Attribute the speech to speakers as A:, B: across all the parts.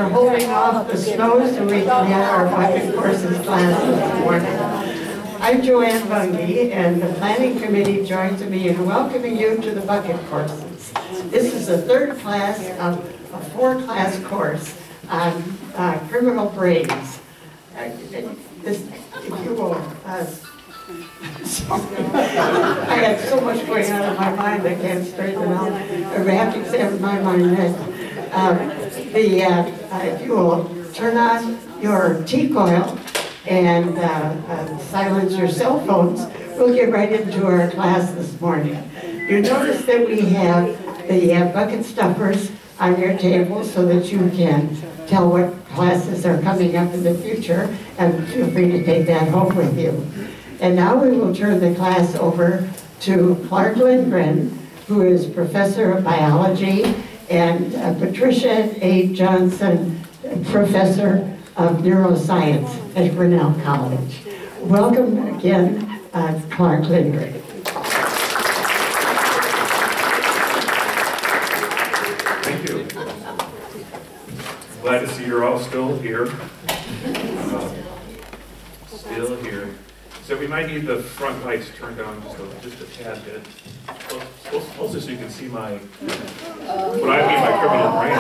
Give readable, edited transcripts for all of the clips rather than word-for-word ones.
A: are holding off the snow so we can have our bucket courses class this morning. I'm Joanne Bungie, and the planning committee joins me in welcoming you to the bucket courses. This is the third class of a four-class course on criminal brains. If you will, sorry. I had so much going on in my mind I can't straighten it out. I have to examine my mind next. If you will turn on your tea coil and silence your cell phones, we'll get right into our class this morning. You notice that we have the bucket stuffers on your table so that you can tell what classes are coming up in the future, and feel free to take that home with you. And now we will turn the class over to Clark Lindgren, who is Professor of Biology, and Patricia A. Johnson, Professor of Neuroscience at Grinnell College. Welcome again, Clark Lindgren.
B: Thank you. Glad to see you're all still here. Still here. So we might need the front lights turned on just a tad bit. Also so you can see my, what I mean by criminal brain.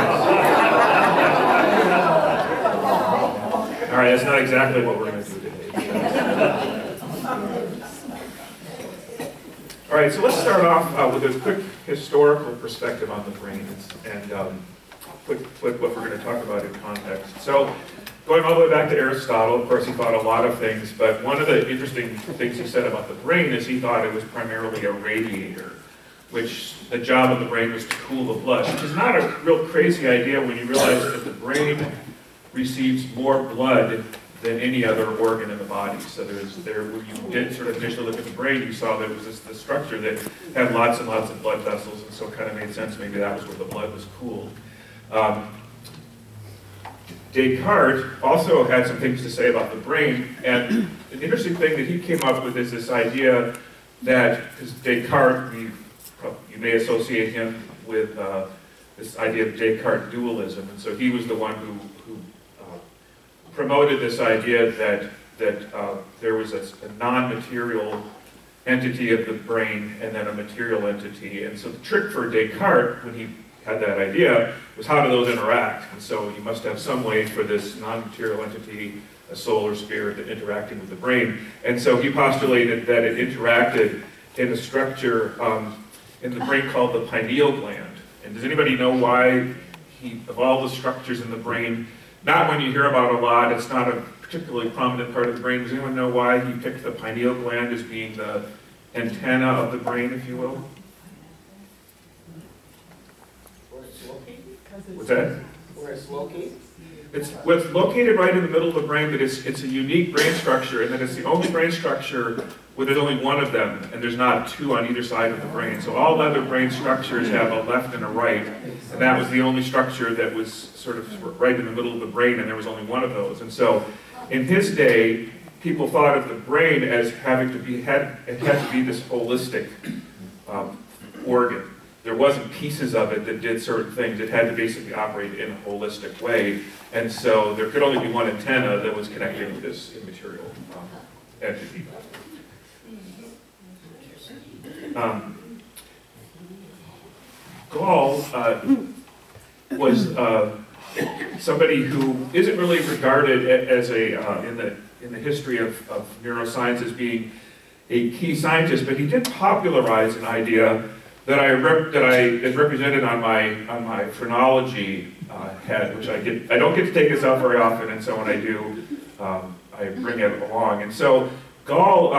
B: All right, that's not exactly what we're going to do today. All right, so let's start off with a quick historical perspective on the brain and put what we're going to talk about in context. So, going all the way back to Aristotle, of course he thought a lot of things, but one of the interesting things he said about the brain is he thought it was primarily a radiator, which the job of the brain was to cool the blood, which is not a real crazy idea when you realize that the brain receives more blood than any other organ in the body. So when you did sort of initially look at the brain, you saw there was this structure that had lots and lots of blood vessels, and so it kind of made sense maybe that was where the blood was cooled. Descartes also had some things to say about the brain, and an interesting thing that he came up with is this idea that, because Descartes, you may associate him with this idea of Descartes dualism, and so he was the one who promoted this idea that there was a non-material entity of the brain and then a material entity, and so the trick for Descartes, when he had that idea, was how do those interact? And so you must have some way for this non-material entity, a soul or spirit, interacting with the brain. And so he postulated that it interacted in a structure in the brain called the pineal gland. And does anybody know why of all the structures in the brain, not one you hear about a lot, it's not a particularly prominent part of the brain, does anyone know why he picked the pineal gland as being the antenna of the brain, if you will? What's that?
C: Where it's located?
B: It's located right in the middle of the brain, but it's a unique brain structure, and then it's the only brain structure where there's only one of them, and there's not two on either side of the brain. So all other brain structures have a left and a right, and that was the only structure that was sort of right in the middle of the brain, and there was only one of those. And so in his day, people thought of the brain as having to be, it had to be this holistic organ. There wasn't pieces of it that did certain things. It had to basically operate in a holistic way. And so there could only be one antenna that was connecting with this immaterial entity. Gall was somebody who isn't really regarded as in the history of neuroscience as being a key scientist, but he did popularize an idea that is represented on my phrenology head, which I don't get to take this out very often, and so when I do, I bring it along. And so Gall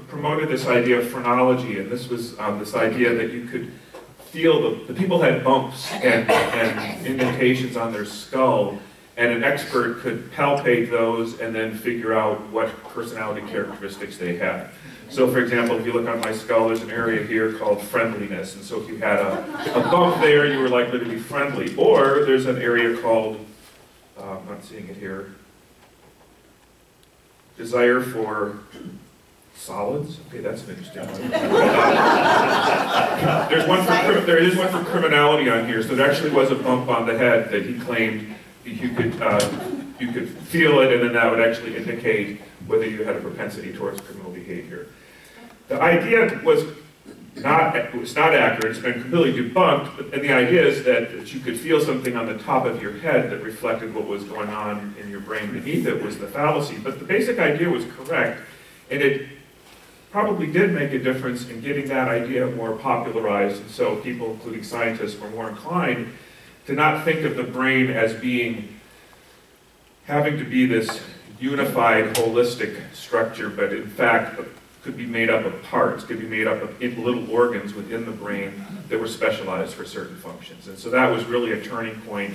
B: promoted this idea of phrenology, and this was this idea that you could feel the people had bumps and indentations on their skull, and an expert could palpate those and then figure out what personality characteristics they had. So for example, if you look on my skull, there's an area here called friendliness, and so if you had a bump there, you were likely to be friendly. Or there's an area called, I'm not seeing it here, desire for solids. Okay, that's an interesting one. There is one for criminality on here, so there actually was a bump on the head that he claimed you could feel it, and then that would actually indicate whether you had a propensity towards criminal behavior. The idea was not accurate. It's been completely debunked, and the idea is that you could feel something on the top of your head that reflected what was going on in your brain beneath it was the fallacy. But the basic idea was correct, and it probably did make a difference in getting that idea more popularized, and so people, including scientists, were more inclined to not think of the brain as having to be this unified, holistic structure, but in fact could be made up of parts, could be made up of little organs within the brain that were specialized for certain functions. And so that was really a turning point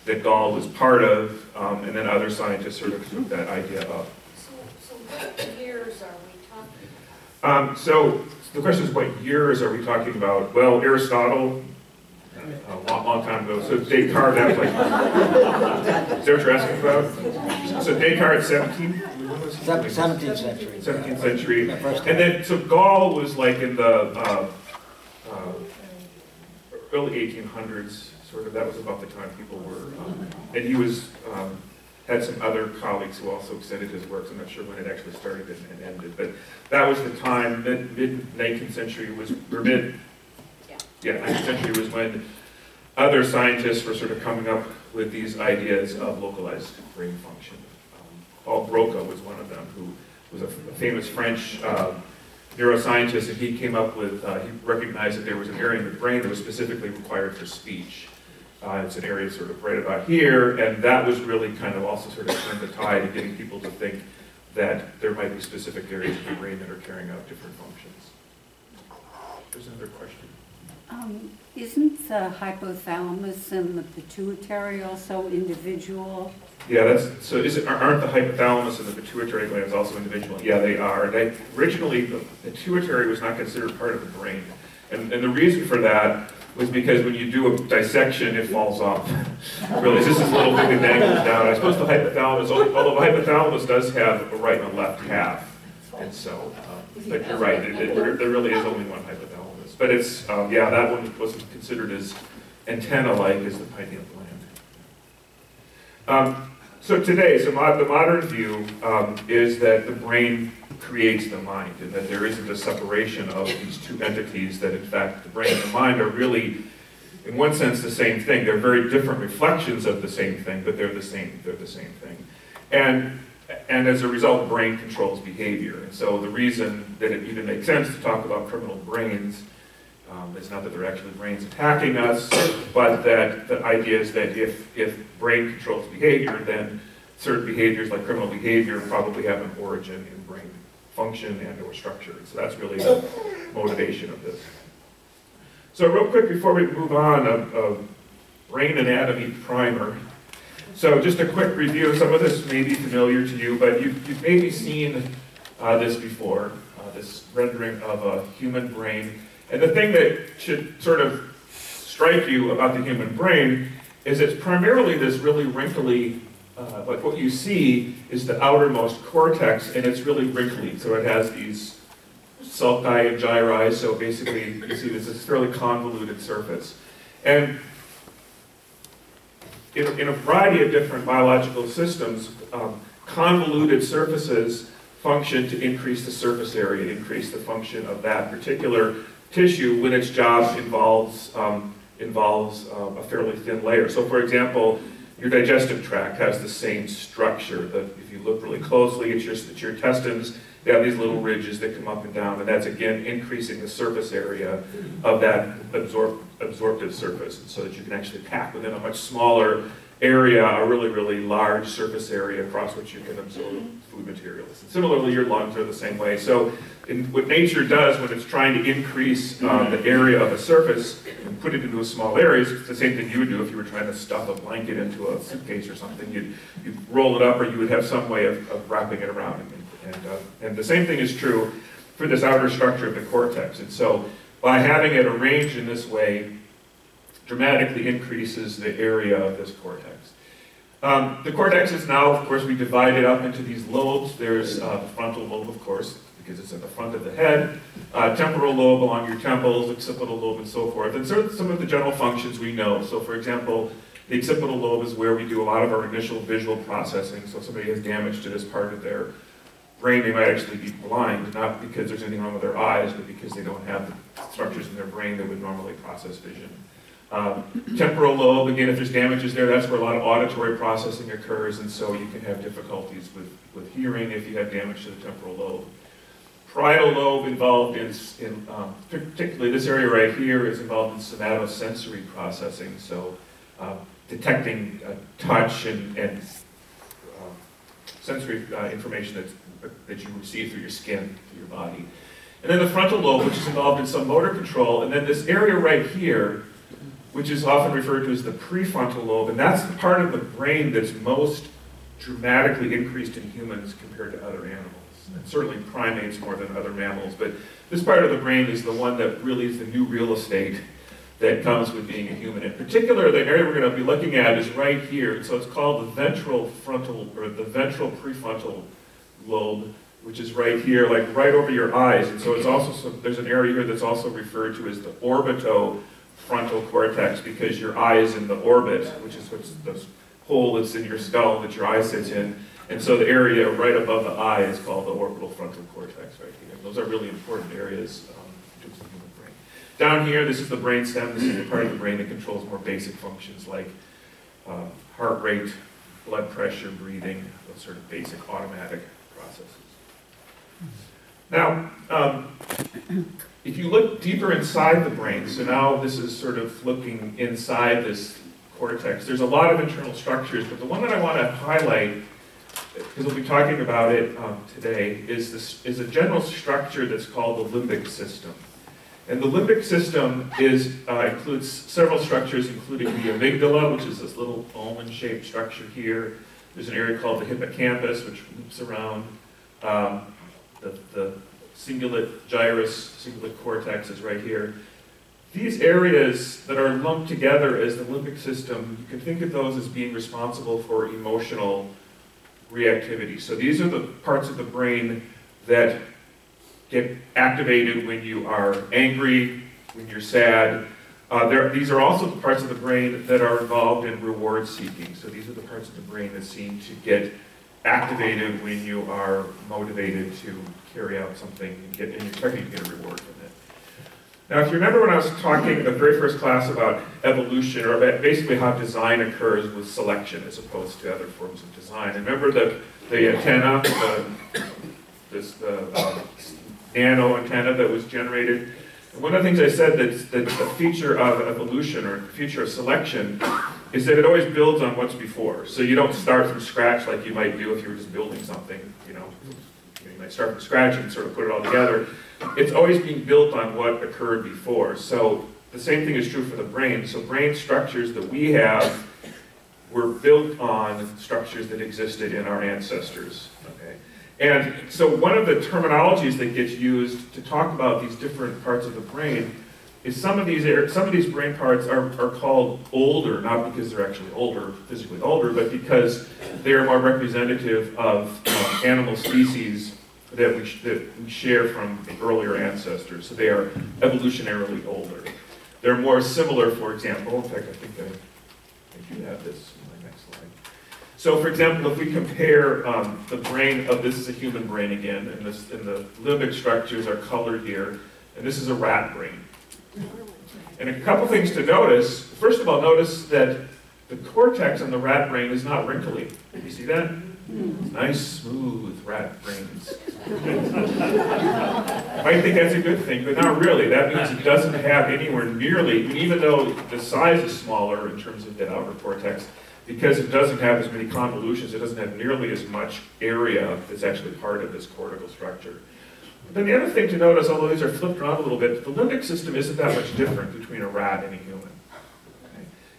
B: that Gall was part of, and then other scientists sort of took that idea up.
C: So what years are we talking about?
B: So the question is, what years are we talking about? Well, Aristotle, a long time ago. So Descartes, that was like, is that what you're asking about? So Descartes,
D: 17th century.
B: 17th century. And then, so Gall was like in the early 1800s, sort of. That was about the time people were, and he was, had some other colleagues who also extended his works. I'm not sure when it actually started and ended, but that was the time, mid-19th century was, or 19th century was when other scientists were sort of coming up with these ideas of localized brain function. Paul Broca was one of them, who was a famous French neuroscientist, and he came up with, he recognized that there was an area in the brain that was specifically required for speech. It's an area sort of right about here, and that was really kind of also sort of turned the tide in getting people to think that there might be specific areas of the brain that are carrying out different functions. There's another question.
E: Isn't the hypothalamus and the pituitary also individual?
B: Yeah, aren't the hypothalamus and the pituitary glands also individual? Yeah, they are. Originally, the pituitary was not considered part of the brain. And the reason for that was because when you do a dissection, it falls off. Really, it's just this little thing that dangles down. I suppose the hypothalamus, although the hypothalamus does have a right and a left half. And so, but you're right, there really is only one hypothalamus. But it's, yeah, that one wasn't considered as antenna-like as the pineal gland. So today, the modern view is that the brain creates the mind, and that there isn't a separation of these two entities, that in fact the brain and the mind are really, in one sense, the same thing. They're very different reflections of the same thing, but they're the same thing. And as a result, the brain controls behavior. And so the reason that it even makes sense to talk about criminal brains is not that they're actually brains attacking us, but that the idea is that if brain controls behavior, then certain behaviors like criminal behavior probably have an origin in brain function and or structure. So that's really the motivation of this. So real quick before we move on, a brain anatomy primer. So just a quick review. Some of this may be familiar to you, but you've maybe seen this before, this rendering of a human brain. And the thing that should sort of strike you about the human brain is it's primarily this really wrinkly, like what you see is the outermost cortex, and it's really wrinkly. So it has these sulci and gyri, so basically you see this fairly convoluted surface. And in a variety of different biological systems, convoluted surfaces function to increase the surface area, increase the function of that particular tissue when its job involves a fairly thin layer. So for example, your digestive tract has the same structure. If you look really closely at your intestines, they have these little ridges that come up and down, and that's again increasing the surface area of that absorptive surface, so that you can actually pack within a much smaller area a really, really large surface area across which you can absorb food materials. And similarly, your lungs are the same way. So what nature does when it's trying to increase the area of a surface and put it into a small area, it's the same thing you would do if you were trying to stuff a blanket into a suitcase or something. You'd roll it up, or you would have some way of wrapping it around. And the same thing is true for this outer structure of the cortex. And so by having it arranged in this way, dramatically increases the area of this cortex. The cortex is now, of course, we divide it up into these lobes. There's the frontal lobe, of course, because it's at the front of the head, temporal lobe along your temples, occipital lobe, and so forth. And some of the general functions we know. So, for example, The occipital lobe is where we do a lot of our initial visual processing. So if somebody has damage to this part of their brain, they might actually be blind, not because there's anything wrong with their eyes, but because they don't have the structures in their brain that would normally process vision. Temporal lobe, again, if there's damages there, that's where a lot of auditory processing occurs, and so you can have difficulties with hearing if you have damage to the temporal lobe. Parietal lobe involved in particularly this area right here is involved in somatosensory processing, so detecting touch and sensory information that you receive through your skin, through your body. And then the frontal lobe, which is involved in some motor control, and then this area right here, which is often referred to as the prefrontal lobe, and that's the part of the brain that's most dramatically increased in humans compared to other animals. And certainly primates more than other mammals, but this part of the brain is the one that really is the new real estate that comes with being a human. In particular, the area we're going to be looking at is right here, so it's called the ventral frontal, or the ventral prefrontal lobe, which is right here, like right over your eyes, and so it's also, there's an area here that's also referred to as the orbitofrontal cortex, because your eye is in the orbit, which is what's the hole that's in your skull that your eye sits in. And so the area right above the eye is called the orbital frontal cortex right here. Those are really important areas in terms of the human brain. Down here, this is the brain stem. This is the part of the brain that controls more basic functions like heart rate, blood pressure, breathing, those sort of basic automatic processes. Now, if you look deeper inside the brain, so now this is sort of looking inside this cortex, there's a lot of internal structures, but the one that I want to highlight, because we'll be talking about it today, is a general structure that's called the limbic system. And the limbic system includes several structures, including the amygdala, which is this little almond-shaped structure here. There's an area called the hippocampus, which loops around. The cingulate gyrus, cingulate cortex is right here. These areas that are lumped together as the limbic system, you can think of those as being responsible for emotional reactivity. So these are the parts of the brain that get activated when you are angry, when you're sad. These are also the parts of the brain that are involved in reward seeking. So these are the parts of the brain that seem to get activated when you are motivated to carry out something and you're expecting to get a reward from it. Now, if you remember when I was talking in the very first class about evolution, or about basically how design occurs with selection as opposed to other forms of design, and remember the antenna, the nano antenna that was generated? And one of the things I said that's the feature of evolution, or the feature of selection, is that it always builds on what's before. So you don't start from scratch like you might do if you were just building something, you might start from scratch and sort of put it all together. It's always being built on what occurred before. So the same thing is true for the brain. So brain structures that we have were built on structures that existed in our ancestors. Okay? And so one of the terminologies that gets used to talk about these different parts of the brain is some of these brain parts are called older, not because they're actually older, physically older, but because they're more representative of animal species that we share from the earlier ancestors. So they are evolutionarily older. They're more similar, for example, in fact, I think you have this in my next slide. So for example, if we compare the brain of, this is a human brain again, and the limbic structures are colored here, and this is a rat brain. And a couple things to notice. First of all, notice that the cortex on the rat brain is not wrinkly. You see that? Nice, smooth rat brains. I might think that's a good thing, but not really. That means it doesn't have anywhere nearly, even though the size is smaller in terms of the outer cortex, because it doesn't have as many convolutions, it doesn't have nearly as much area that's actually part of this cortical structure. But then the other thing to notice, although these are flipped around a little bit, the limbic system isn't that much different between a rat and a human.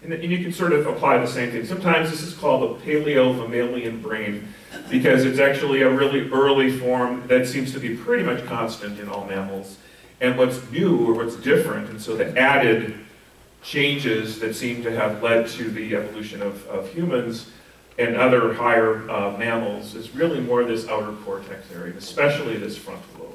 B: And you can sort of apply the same thing. Sometimes this is called a paleo-mammalian brain because it's actually a really early form that seems to be pretty much constant in all mammals. And what's new, or what's different, and so the added changes that seem to have led to the evolution of humans and other higher mammals is really more this outer cortex area, especially this frontal lobe.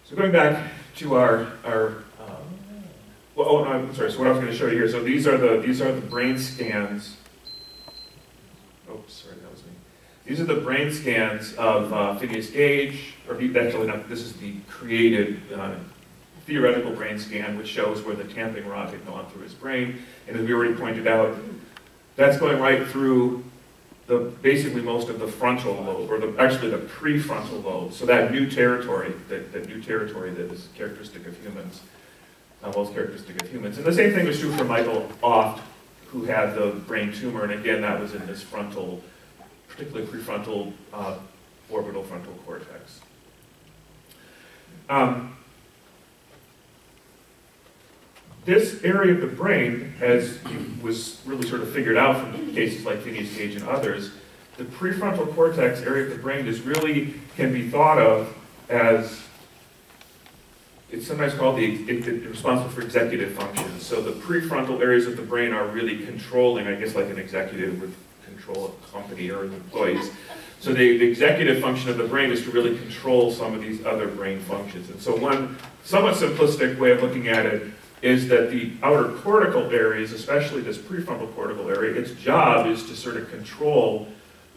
B: So going back to our well, oh, no, I'm sorry. So what I was going to show you here. So these are the brain scans. Oh, sorry, that was me. These are the brain scans of Phineas Gage, or actually not. This is the created theoretical brain scan, which shows where the tamping rod had gone through his brain. And as we already pointed out, that's going right through basically most of the frontal lobe, or actually the prefrontal lobe. So that new territory, that new territory that is characteristic of humans. Most characteristic of humans. And the same thing was true for Michael Oft, who had the brain tumor, and again, that was in this frontal, particularly prefrontal, orbital frontal cortex. This area of the brain, as was really sort of figured out from cases like Phineas Gage and others, the prefrontal cortex area of the brain can be thought of as, it's sometimes called responsible for executive functions. So the prefrontal areas of the brain are really controlling, I guess like an executive would control a company or employees. So the executive function of the brain is to really control some of these other brain functions. And so one somewhat simplistic way of looking at it is that the outer cortical areas, especially this prefrontal cortical area, its job is to sort of control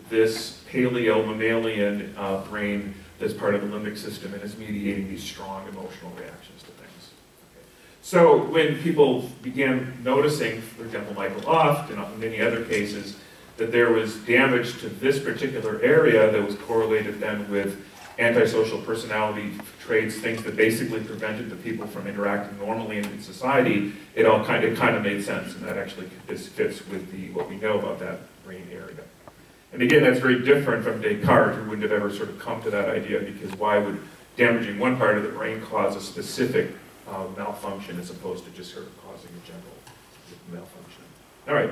B: this paleo-mammalian brain that's part of the limbic system and is mediating these strong emotional reactions to things. Okay. So when people began noticing, for example, Michael Oft and many other cases, that there was damage to this particular area that was correlated then with antisocial personality traits, things that basically prevented the people from interacting normally in society, it kind of made sense, and that actually fits with what we know about that brain area. And again, that's very different from Descartes, who wouldn't have ever sort of come to that idea, because why would damaging one part of the brain cause a specific malfunction as opposed to just sort of causing a general malfunction? All right,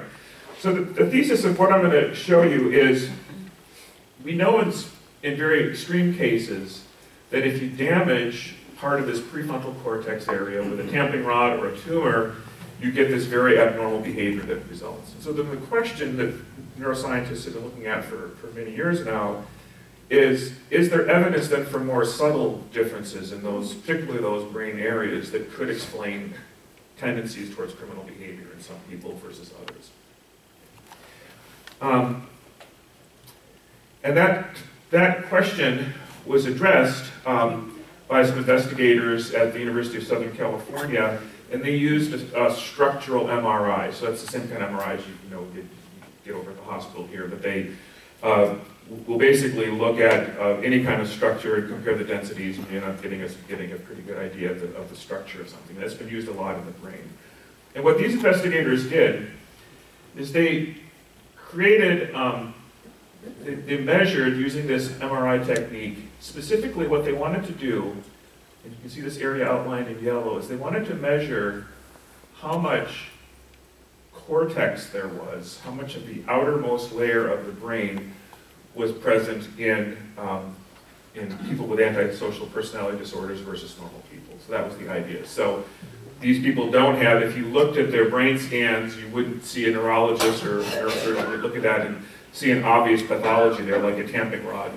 B: so the thesis of what I'm going to show you is, we know in very extreme cases that if you damage part of this prefrontal cortex area with a tamping rod or a tumor, you get this very abnormal behavior that results. And so then the question that neuroscientists have been looking at for many years now is there evidence then for more subtle differences in those, particularly those brain areas, that could explain tendencies towards criminal behavior in some people versus others? And that question was addressed by some investigators at the University of Southern California, and they used a structural MRI. So that's the same kind of MRIs you get over at the hospital here, but they will basically look at any kind of structure and compare the densities, and you end up getting a pretty good idea of the structure of something. That's been used a lot in the brain. And what these investigators did is they created, they measured using this MRI technique specifically what they wanted to do, and you can see this area outlined in yellow, is they wanted to measure how much cortex there was, how much of the outermost layer of the brain was present in people with antisocial personality disorders versus normal people. So that was the idea. So these people don't have, if you looked at their brain scans, you wouldn't see a neurologist or look at that and see an obvious pathology there, like a tamping rod.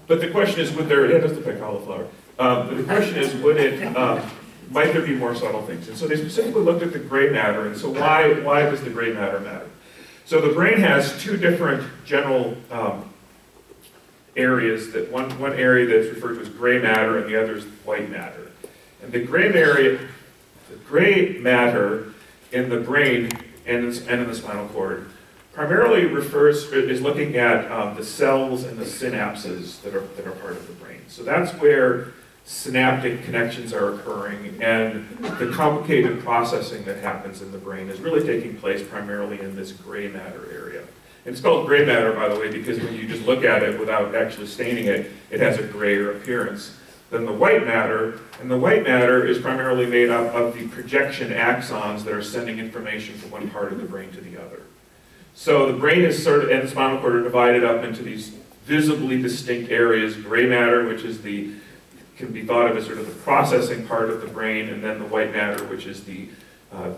B: But the question is, would there, yeah, that's the cauliflower. But the question is, might there be more subtle things? And so they specifically looked at the gray matter, and so why does the gray matter matter? So the brain has two different general areas, that one area that's referred to as gray matter and the other is white matter. And the gray matter in the brain and in the spinal cord primarily is looking at the cells and the synapses that are part of the brain. So that's where synaptic connections are occurring, and the complicated processing that happens in the brain is really taking place primarily in this gray matter area. And it's called gray matter, by the way, because when you just look at it without actually staining it, it has a grayer appearance than the white matter, and the white matter is primarily made up of the projection axons that are sending information from one part of the brain to the other. So the brain is and the spinal cord are divided up into these visibly distinct areas: gray matter, which is can be thought of as sort of the processing part of the brain, and then the white matter, which is the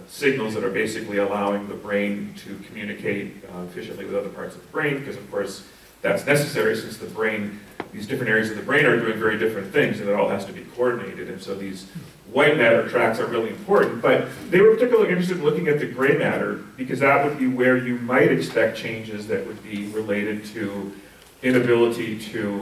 B: signals that are basically allowing the brain to communicate efficiently with other parts of the brain, because of course that's necessary since the brain, these different areas of the brain are doing very different things, and it all has to be coordinated. And so these white matter tracks are really important, but they were particularly interested in looking at the gray matter because that would be where you might expect changes that would be related to inability to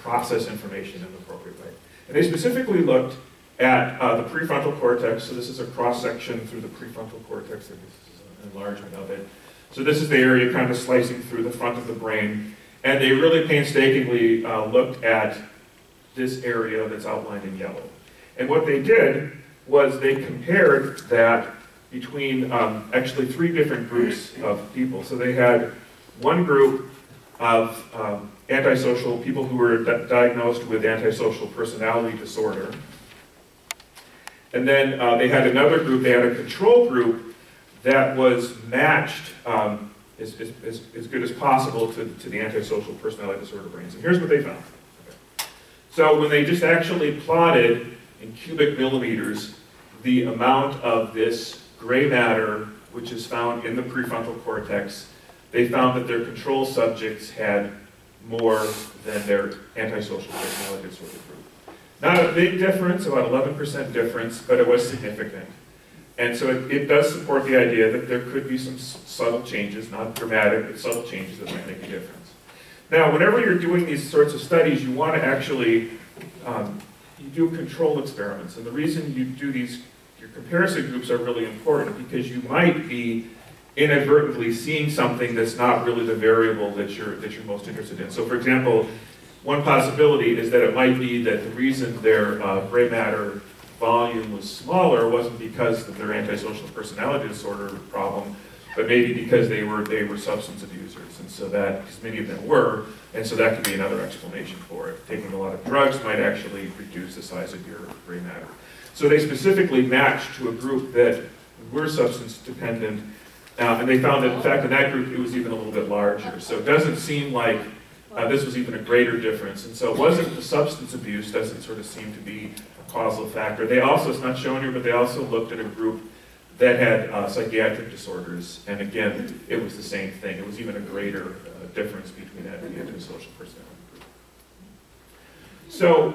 B: process information in an appropriate way. And they specifically looked at the prefrontal cortex. So this is a cross-section through the prefrontal cortex. This is an enlargement of it. So this is the area kind of slicing through the front of the brain. And they really painstakingly looked at this area that's outlined in yellow. And what they did was they compared that between actually 3 different groups of people. So they had one group of antisocial people who were diagnosed with antisocial personality disorder. And then they had another group, they had a control group that was matched as good as possible to the antisocial personality disorder brains. And here's what they found. Okay. So when they just actually plotted in cubic millimeters the amount of this gray matter which is found in the prefrontal cortex, they found that their control subjects had more than their antisocial personality disorder group. Not a big difference, about 11% difference, but it was significant. And so it does support the idea that there could be some subtle changes, not dramatic, but subtle changes that might make a difference. Now, whenever you're doing these sorts of studies, you want to actually, you do control experiments. And the reason you do these, your comparison groups are really important because you might be inadvertently seeing something that's not really the variable that you're most interested in. So for example, one possibility is that it might be that the reason their gray matter volume was smaller wasn't because of their antisocial personality disorder problem, but maybe because they were substance abusers, and so that, because many of them were, and so that could be another explanation for it. Taking a lot of drugs might actually reduce the size of your gray matter. So they specifically matched to a group that were substance dependent, and they found that, in fact, in that group, it was even a little bit larger. So it doesn't seem like this was even a greater difference. And so it wasn't the substance abuse, doesn't sort of seem to be a causal factor. They also, it's not shown here, but they also looked at a group that had psychiatric disorders. And again, it was the same thing. It was even a greater difference between that and the antisocial personality group. So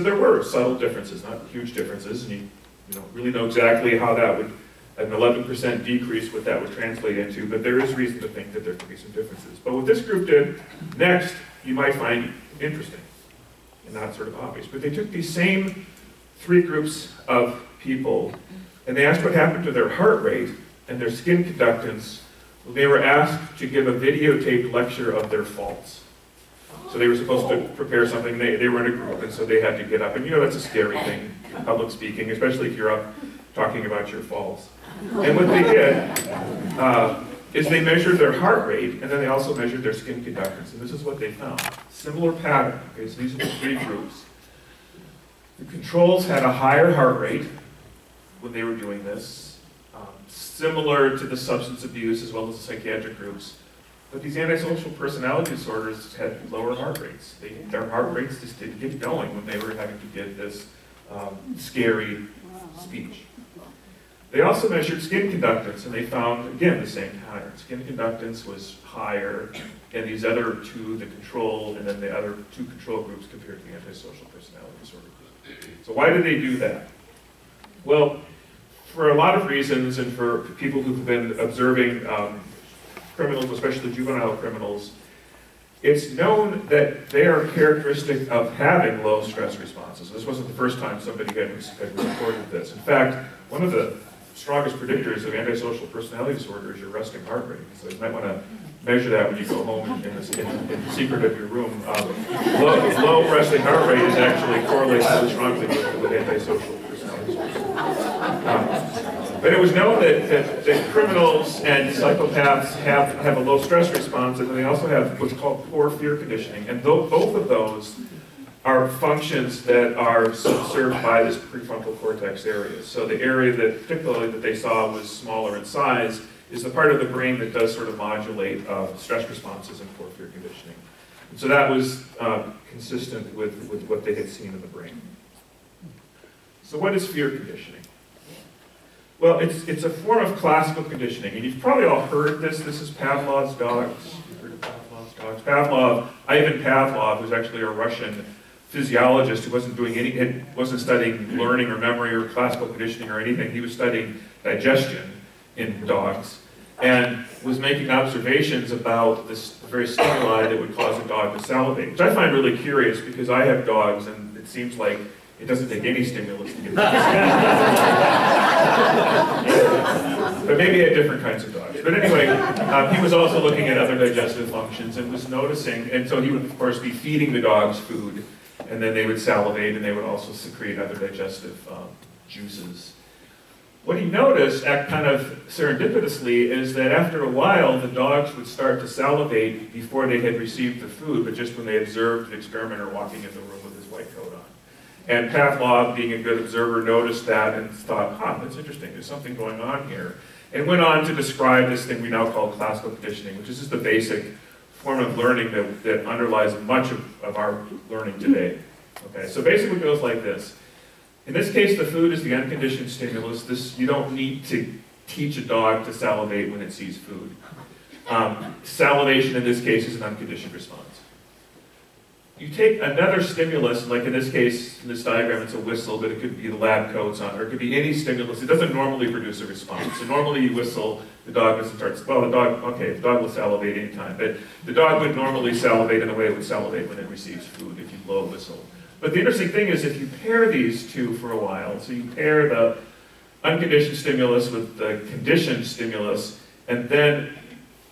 B: there were subtle differences, not huge differences, and you don't really know exactly how that would, an 11% decrease, what that would translate into, but there is reason to think that there could be some differences. But what this group did next, you might find interesting and not sort of obvious. But they took these same 3 groups of people and they asked what happened to their heart rate and their skin conductance when they were asked to give a videotaped lecture of their faults. So they were supposed to prepare something, they were in a group, and so they had to get up. And you know that's a scary thing, public speaking, especially if you're up talking about your faults. And what they did is they measured their heart rate, and then they also measured their skin conductance. And this is what they found. Similar pattern. Okay, so these are the 3 groups. The controls had a higher heart rate when they were doing this, similar to the substance abuse as well as the psychiatric groups. But these antisocial personality disorders had lower heart rates. Their heart rates just didn't get going when they were having to give this scary speech. They also measured skin conductance, and they found, again, the same pattern. Skin conductance was higher in these other 2, the control, and then the other 2 control groups compared to the antisocial personality disorder group. So why did they do that? Well, for a lot of reasons, and for people who've been observing criminals, especially juvenile criminals, it's known that they are characteristic of having low stress responses. This wasn't the first time somebody had reported this. In fact, one of the strongest predictors of antisocial personality disorder is your resting heart rate. So you might want to measure that when you go home in the secret of your room. Low resting heart rate is actually correlates really strongly with antisocial personality disorder. But it was known that criminals and psychopaths have a low stress response, and they also have what's called poor fear conditioning. And both of those are functions that are served by this prefrontal cortex area. So the area that particularly that they saw was smaller in size is the part of the brain that does sort of modulate stress responses and poor fear conditioning. And so that was consistent with what they had seen in the brain. So what is fear conditioning? Well, it's a form of classical conditioning, and you've probably all heard this. This is Pavlov's dogs. You've heard of Pavlov? dogs. Ivan Pavlov, who's actually a Russian physiologist who wasn't studying learning or memory or classical conditioning or anything. He was studying digestion in dogs and was making observations about this very stimuli that would cause a dog to salivate, which I find really curious because I have dogs and it seems like it doesn't take any stimulus to get them to But maybe at different kinds of dogs. But anyway, he was also looking at other digestive functions and was noticing, and so he would of course be feeding the dogs food, and then they would salivate and they would also secrete other digestive juices. What he noticed, kind of serendipitously, is that after a while the dogs would start to salivate before they had received the food, but just when they observed the experimenter walking in the room with his white coat on. And Pavlov, being a good observer, noticed that and thought, that's interesting, there's something going on here. And went on to describe this thing we now call classical conditioning, which is just the basic form of learning that underlies much of our learning today. Okay, so basically it goes like this. In this case, the food is the unconditioned stimulus. You don't need to teach a dog to salivate when it sees food. Salivation in this case is an unconditioned response. You take another stimulus, like in this case, in this diagram, it's a whistle, but it could be the lab coats on, or it could be any stimulus. It doesn't normally produce a response. So normally you whistle, the dog doesn't start, well, the dog will salivate anytime, but the dog would normally salivate in the way it would salivate when it receives food if you blow a whistle. But the interesting thing is if you pair these two for a while, so you pair the unconditioned stimulus with the conditioned stimulus, and then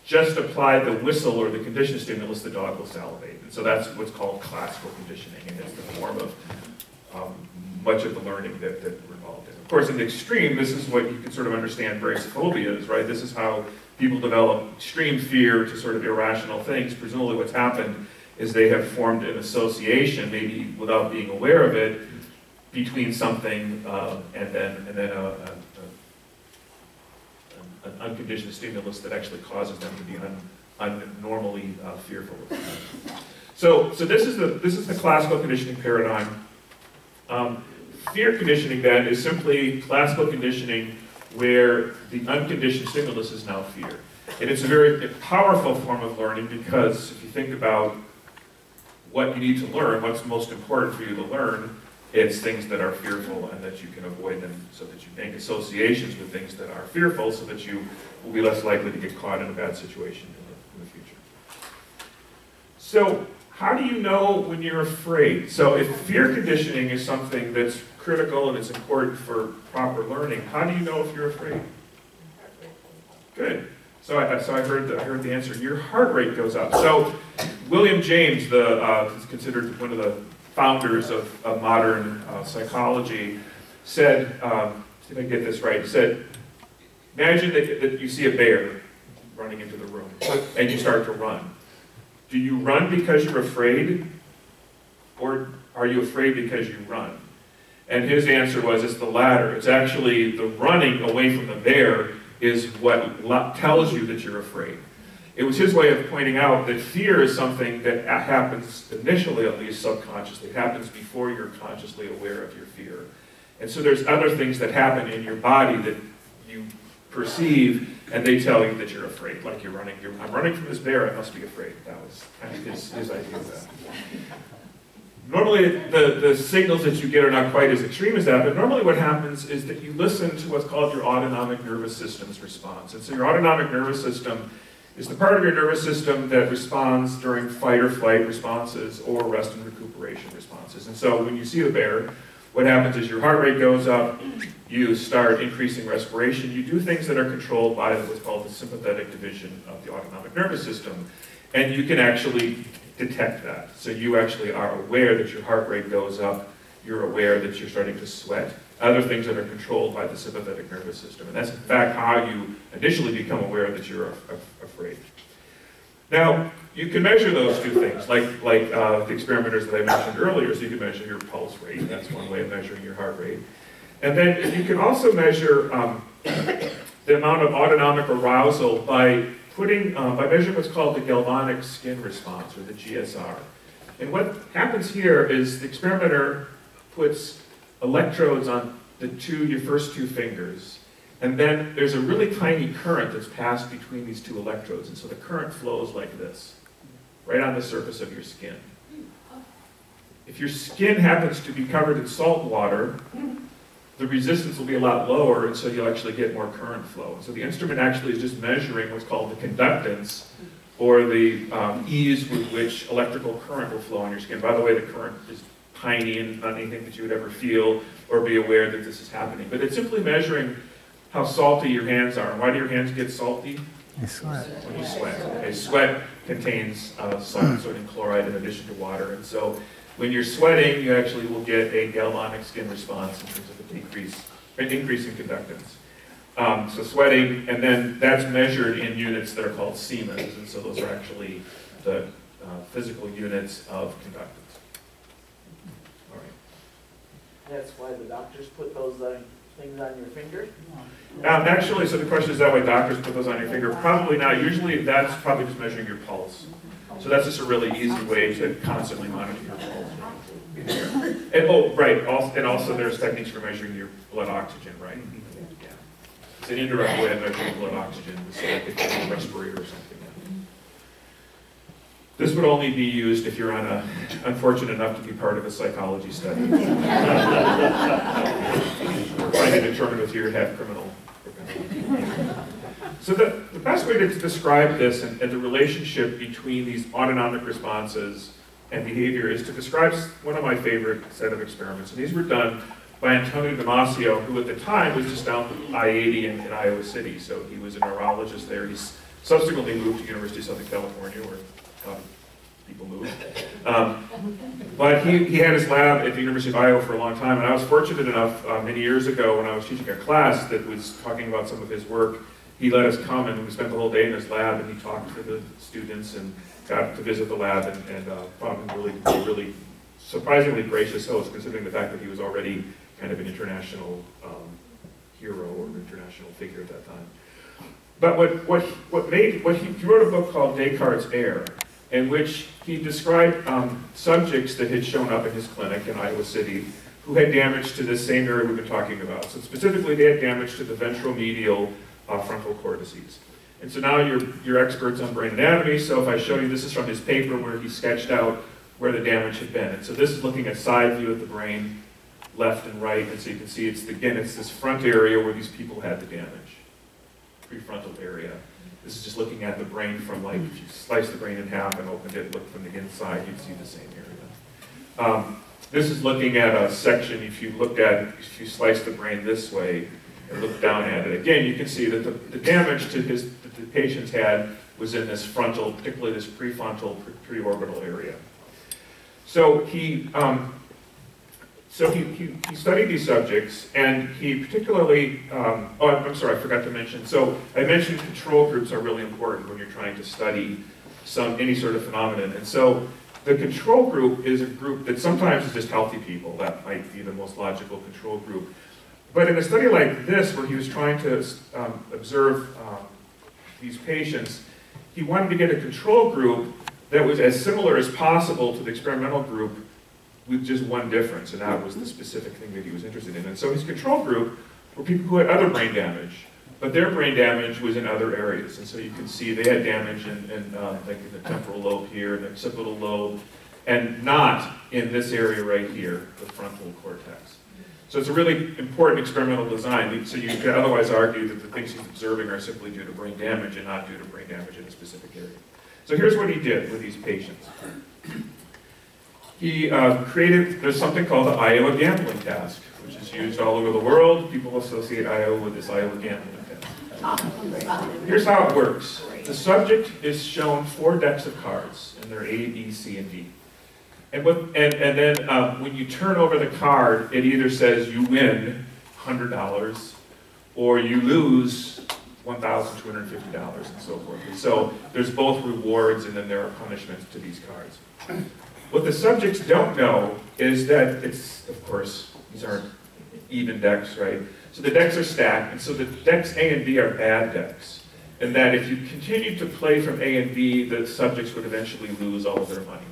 B: just apply the whistle or the conditioned stimulus, the dog will salivate. And so that's what's called classical conditioning, and it's the form of much of the learning that we're involved in. Of course, in the extreme, this is what you can sort of understand various phobias, right? This is how people develop extreme fear to sort of irrational things. Presumably what's happened is they have formed an association, maybe without being aware of it, between something and then an unconditioned stimulus that actually causes them to be unnormally fearful. So this is the classical conditioning paradigm. Fear conditioning then is simply classical conditioning where the unconditioned stimulus is now fear. And it's a very powerful form of learning because if you think about what you need to learn, what's most important for you to learn, it's things that are fearful and that you can avoid them so that you make associations with things that are fearful so that you will be less likely to get caught in a bad situation in the future. So how do you know when you're afraid? So if fear conditioning is something that's critical and it's important for proper learning, how do you know if you're afraid? Good. So I heard the answer. Your heart rate goes up. So William James, is considered one of the founders of modern psychology, said, see if I get this right, said, imagine that you see a bear running into the room and you start to run. Do you run because you're afraid, or are you afraid because you run? And his answer was, it's the latter. It's actually the running away from the bear is what tells you that you're afraid. It was his way of pointing out that fear is something that happens initially, at least subconsciously. It happens before you're consciously aware of your fear. And so there's other things that happen in your body that you perceive, and they tell you that you're afraid. Like I'm running from this bear, I must be afraid. That was kind of his idea of that. Normally, the signals that you get are not quite as extreme as that, but normally what happens is that you listen to what's called your autonomic nervous system's response. And so your autonomic nervous system is the part of your nervous system that responds during fight or flight responses or rest and recuperation responses. And so when you see the bear, what happens is your heart rate goes up, you start increasing respiration, you do things that are controlled by what's called the sympathetic division of the autonomic nervous system, and you can actually detect that. So you actually are aware that your heart rate goes up, you're aware that you're starting to sweat. Other things that are controlled by the sympathetic nervous system. And that's in fact how you initially become aware that you're afraid. Now, you can measure those two things, like the experimenters that I mentioned earlier. So you can measure your pulse rate, that's one way of measuring your heart rate. And then you can also measure the amount of autonomic arousal by measuring what's called the galvanic skin response, or the GSR. And what happens here is the experimenter puts electrodes on your first two fingers, and then there's a really tiny current that's passed between these two electrodes, and so the current flows like this. right on the surface of your skin. If your skin happens to be covered in salt water, the resistance will be a lot lower, and so you'll actually get more current flow. So the instrument actually is just measuring what's called the conductance, or the ease with which electrical current will flow on your skin. By the way, the current is tiny and not anything that you would ever feel or be aware that this is happening. But it's simply measuring how salty your hands are. And why do your hands get salty?
F: You sweat.
B: When you sweat. Okay, sweat contains sodium chloride in addition to water. And so when you're sweating, you actually will get a galvanic skin response in terms of an increase in conductance. So sweating, and then that's measured in units that are called Siemens, and so those are actually the physical units of conductance. All right.
G: That's why the doctors put those things on your finger?
B: Actually, so the question is that way doctors put those on your finger? Probably not. Usually that's probably just measuring your pulse. So that's just a really easy way to constantly monitor your pulse. And oh, right, and also there's techniques for measuring your blood oxygen, right? Yeah. It's an indirect way of measuring blood oxygen, so like if you're on a respirator or something. This would only be used if you're unfortunate enough to be part of a psychology study. Trying to determine if you have criminal. So the best way to describe this and the relationship between these autonomic responses and behavior is to describe one of my favorite set of experiments. And these were done by Antonio Damasio, who at the time was just down I-80 in Iowa City. So he was a neurologist there. He's subsequently moved to University of Southern California, where people move. But he had his lab at the University of Iowa for a long time, and I was fortunate enough many years ago when I was teaching a class that was talking about some of his work. He let us come and we spent the whole day in his lab, and he talked to the students and got to visit the lab, and found him really surprisingly gracious host, considering the fact that he was already kind of an international hero or an international figure at that time. But he wrote a book called Descartes' Error, in which he described subjects that had shown up in his clinic in Iowa City who had damage to this same area we've been talking about. So specifically, they had damage to the ventromedial frontal cortices. And so now you're experts on brain anatomy, so if I show you, this is from his paper where he sketched out where the damage had been. And so this is looking at side view of the brain, left and right, and so you can see it's this front area where these people had the damage, prefrontal area. This is just looking at the brain from, like, if you slice the brain in half and opened it, look from the inside, you'd see the same area. This is looking at a section, if you slice the brain this way and look down at it, again, you can see that the damage that the patients had was in this frontal, particularly this prefrontal, preorbital area. So he studied these subjects, and he particularly, oh, I'm sorry, I forgot to mention. So I mentioned control groups are really important when you're trying to study any sort of phenomenon. And so the control group is a group that sometimes is just healthy people. That might be the most logical control group. But in a study like this, where he was trying to observe these patients, he wanted to get a control group that was as similar as possible to the experimental group, with just one difference, and that was the specific thing that he was interested in. And so his control group were people who had other brain damage, but their brain damage was in other areas. And so you can see they had damage like in the temporal lobe here, the occipital lobe, and not in this area right here, the frontal cortex. So it's a really important experimental design. So you could otherwise argue that the things he's observing are simply due to brain damage and not due to brain damage in a specific area. So here's what he did with these patients. He there's something called the Iowa gambling test, which is used all over the world. People associate Iowa with this Iowa gambling test. Here's how it works. The subject is shown 4 decks of cards, and they're A, B, C, and D. And then when you turn over the card, it either says you win $100 or you lose $1,250 and so forth. And so there's both rewards and then there are punishments to these cards. What the subjects don't know is that of course, these aren't even decks, right? So the decks are stacked, and so the decks A and B are bad decks. And that if you continue to play from A and B, the subjects would eventually lose all of their money.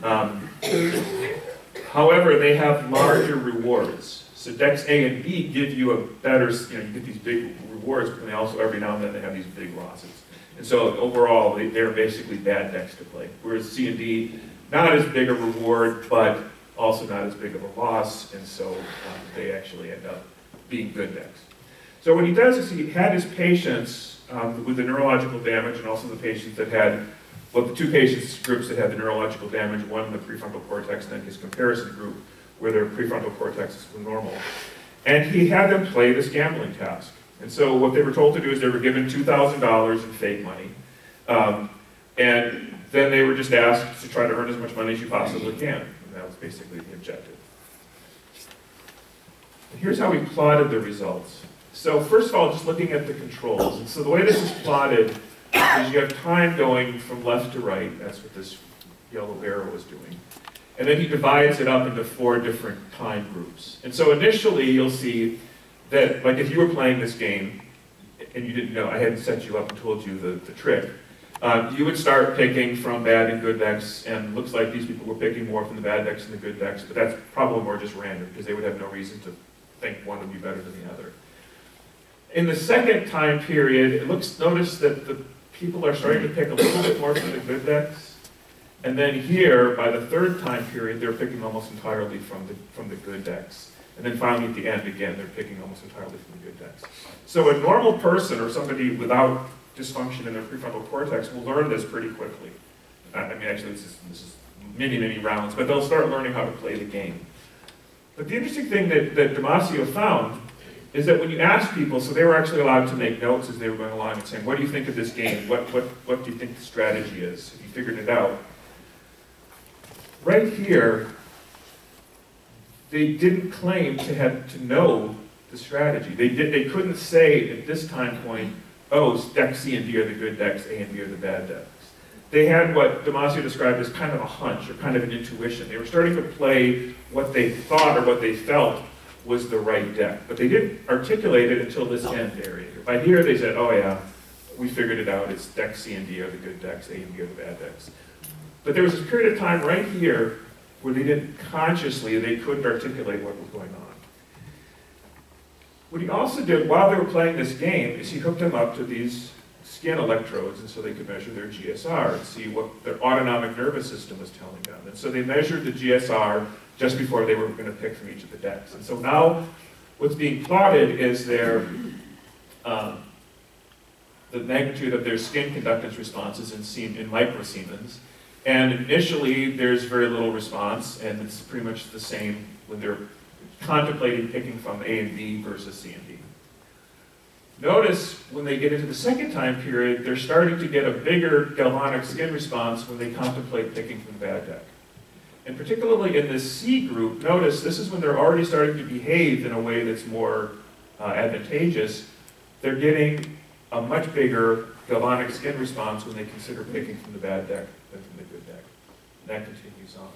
B: Okay. However, they have larger rewards. So decks A and B give you a better, you get these big rewards, but they also every now and then they have these big losses. And so overall, they're basically bad decks to play. Whereas C and D, not as big a reward, but also not as big of a loss, and so they actually end up being good decks. So what he does is he had his patients with the neurological damage, and also the patients that had, well, the two patients groups that had the neurological damage, one in the prefrontal cortex, and then his comparison group, where their prefrontal cortex was normal. And he had them play this gambling task. And so what they were told to do is they were given $2,000 in fake money. And then they were just asked to try to earn as much money as you possibly can. And that was basically the objective. And here's how we plotted the results. So first of all, just looking at the controls. And so the way this is plotted is you have time going from left to right. That's what this yellow arrow is doing. And then he divides it up into 4 different time groups. And so initially you'll see that, like if you were playing this game, and you didn't know, I hadn't set you up and told you the trick, you would start picking from bad and good decks, and it looks like these people were picking more from the bad decks than the good decks, but that's probably more just random, because they would have no reason to think one would be better than the other. In the second time period, notice that the people are starting to pick a little bit more from the good decks. And then here, by the third time period, they're picking almost entirely from the good decks. And then finally at the end, again, they're picking almost entirely from the good decks. So a normal person or somebody without dysfunction in their prefrontal cortex will learn this pretty quickly. I mean, actually, this is many, many rounds, but they'll start learning how to play the game. But the interesting thing that Damasio found is that when you ask people, so they were actually allowed to make notes as they were going along and saying, what do you think of this game? What do you think the strategy is? Have you figured it out? Right here, they didn't claim to know the strategy. They couldn't say at this time point, oh, deck C and D are the good decks, A and B are the bad decks. They had what Damasio described as kind of a hunch or kind of an intuition. They were starting to play what they thought or what they felt was the right deck, but they didn't articulate it until this end area. By here they said, oh yeah, we figured it out. It's deck C and D are the good decks, A and B are the bad decks. But there was this period of time right here where they didn't consciously, they couldn't articulate what was going on. What he also did while they were playing this game is he hooked them up to these skin electrodes, and so they could measure their GSR and see what their autonomic nervous system was telling them. And so they measured the GSR just before they were going to pick from each of the decks. And so now what's being plotted is their the magnitude of their skin conductance responses in microsiemens. And initially, there's very little response, and it's pretty much the same when they're contemplating picking from A and B versus C and D. Notice when they get into the second time period, they're starting to get a bigger galvanic skin response when they contemplate picking from the bad deck. And particularly in this C group, notice this is when they're already starting to behave in a way that's more advantageous. They're getting a much bigger galvanic skin response when they consider picking from the bad deck than from the good deck. And that continues on.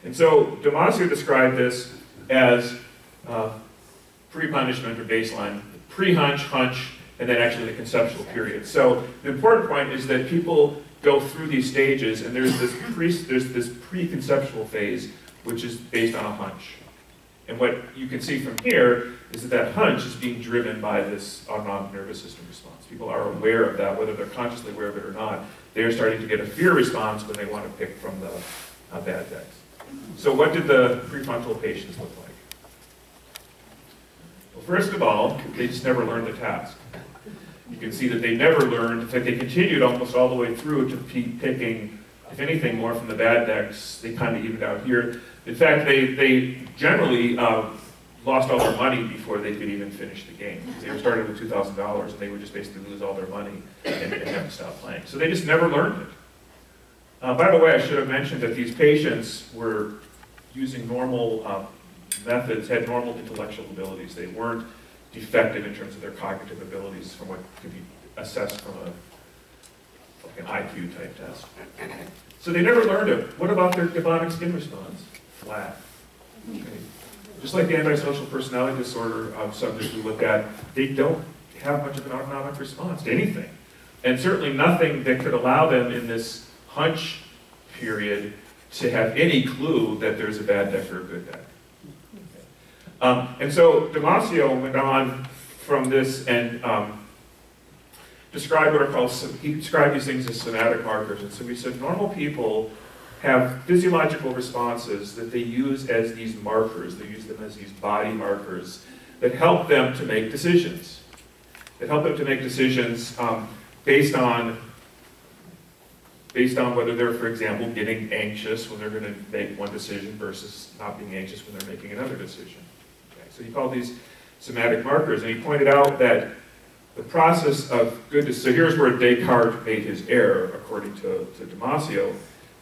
B: And so Damasio described this as pre-punishment or baseline, pre-hunch, hunch, and then actually the conceptual period. So the important point is that people go through these stages, and there's this pre-conceptual phase, which is based on a hunch. And what you can see from here is that hunch is being driven by this autonomic nervous system response. People are aware of that, whether they're consciously aware of it or not. They're starting to get a fear response when they want to pick from the bad decks. So what did the prefrontal patients look like? Well, first of all, they just never learned the task. You can see that they never learned, in fact, they continued almost all the way through to picking, if anything, more from the bad decks. They kind of evened out here. In fact, they generally lost all their money before they could even finish the game. They were started with $2,000, and they would just basically lose all their money and have to stop playing. So they just never learned it. By the way, I should have mentioned that these patients were using normal methods, had normal intellectual abilities. They weren't defective in terms of their cognitive abilities from what could be assessed from like an IQ type test. So they never learned it. What about their galvanic skin response? Flat. Okay. Just like the antisocial personality disorder subjects we look at, they don't have much of an autonomic response to anything. And certainly nothing that could allow them in this hunch period to have any clue that there's a bad deck or a good deck. And so Damasio went on from this, and described what are called, he described these things as somatic markers. And so we said normal people have physiological responses that they use as these markers. They use them as these body markers that help them to make decisions. That help them to make decisions based on whether they're, for example, getting anxious when they're going to make one decision versus not being anxious when they're making another decision. Okay, so he called these somatic markers, and he pointed out that the process of so here's where Descartes made his error, according to Damasio,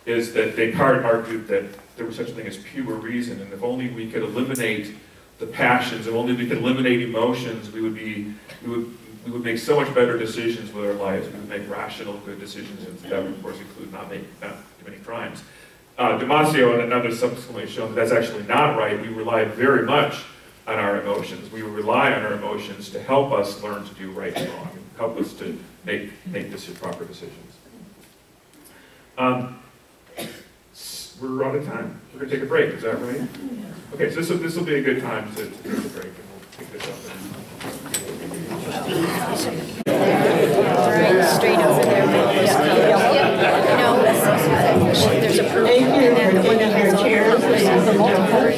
B: is that Descartes argued that there was such a thing as pure reason, and if only we could eliminate the passions, if only we could eliminate emotions, we would make so much better decisions with our lives. We would make rational, good decisions, and that would, of course, include not do many crimes. Damasio and others subsequently shown that that's actually not right. We rely very much on our emotions. We rely on our emotions to help us learn to do right and wrong, and help us to make proper decisions. We're out of time. We're going to take a break. Is that right? Okay, so this will be a good time to take a break, and we'll pick this up.
C: Right, straight over there. There's a
A: Thank you for taking your chairs, ladies and gentlemen.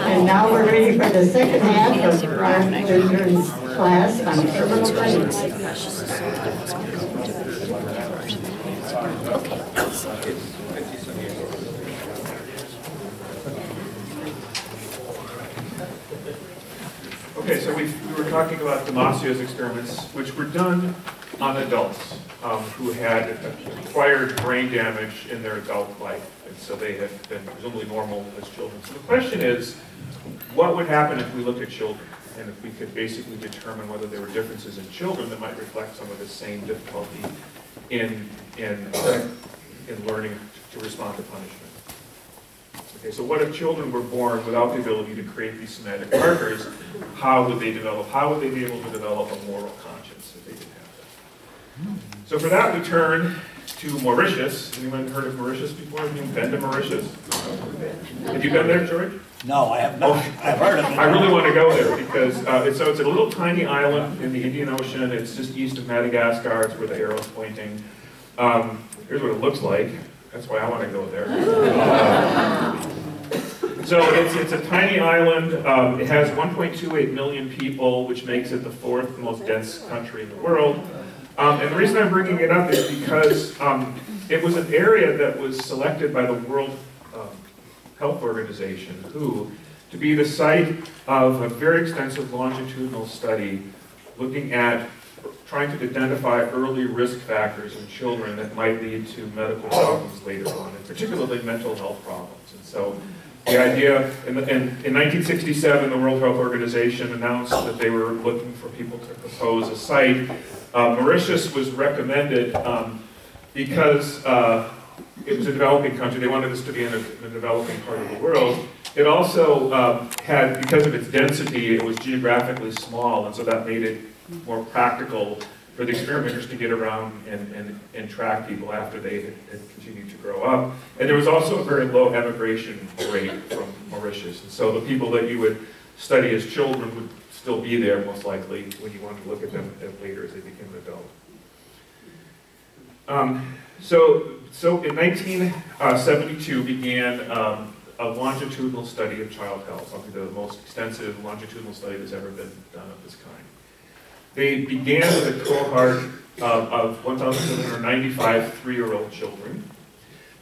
A: And now we're ready for the second half of Ron Lindgren's class on criminal claims.
B: Okay, so we were talking about Damasio's experiments, which were done on adults who had acquired brain damage in their adult life, and so they had been presumably normal as children. So the question is, what would happen if we looked at children, and if we could basically determine whether there were differences in children that might reflect some of the same difficulty in learning to respond to punishment? Okay, so what if children were born without the ability to create these somatic markers? How would they develop? How would they be able to develop a moral conscience if they didn't have that? So for that, we turn to Mauritius. Anyone heard of Mauritius before? Have you been to Mauritius? Have you been there, George?
D: No, I have not. I've heard of it.
B: I really want to go there because it's a little tiny island in the Indian Ocean. It's just east of Madagascar. It's where the arrow's pointing. Here's what it looks like. That's why I want to go there. So it's a tiny island. It has 1.28 million people, which makes it the fourth most dense country in the world. And the reason I'm bringing it up is because it was an area that was selected by the World Health Organization, to be the site of a very extensive longitudinal study looking at trying to identify early risk factors in children that might lead to medical problems later on, and particularly mental health problems. And so the idea, in 1967, the World Health Organization announced that they were looking for people to propose a site. Mauritius was recommended because it was a developing country. They wanted this to be in a developing part of the world. It also had, because of its density, it was geographically small, and so that made it more practical for the experimenters to get around and track people after they had continued to grow up. And there was also a very low emigration rate from Mauritius. And so the people that you would study as children would still be there, most likely, when you wanted to look at them later as they became an adult. So in 1972 began a longitudinal study of child health, probably the most extensive longitudinal study that's ever been done of this kind. They began with a cohort of 1,795 3-year-old children.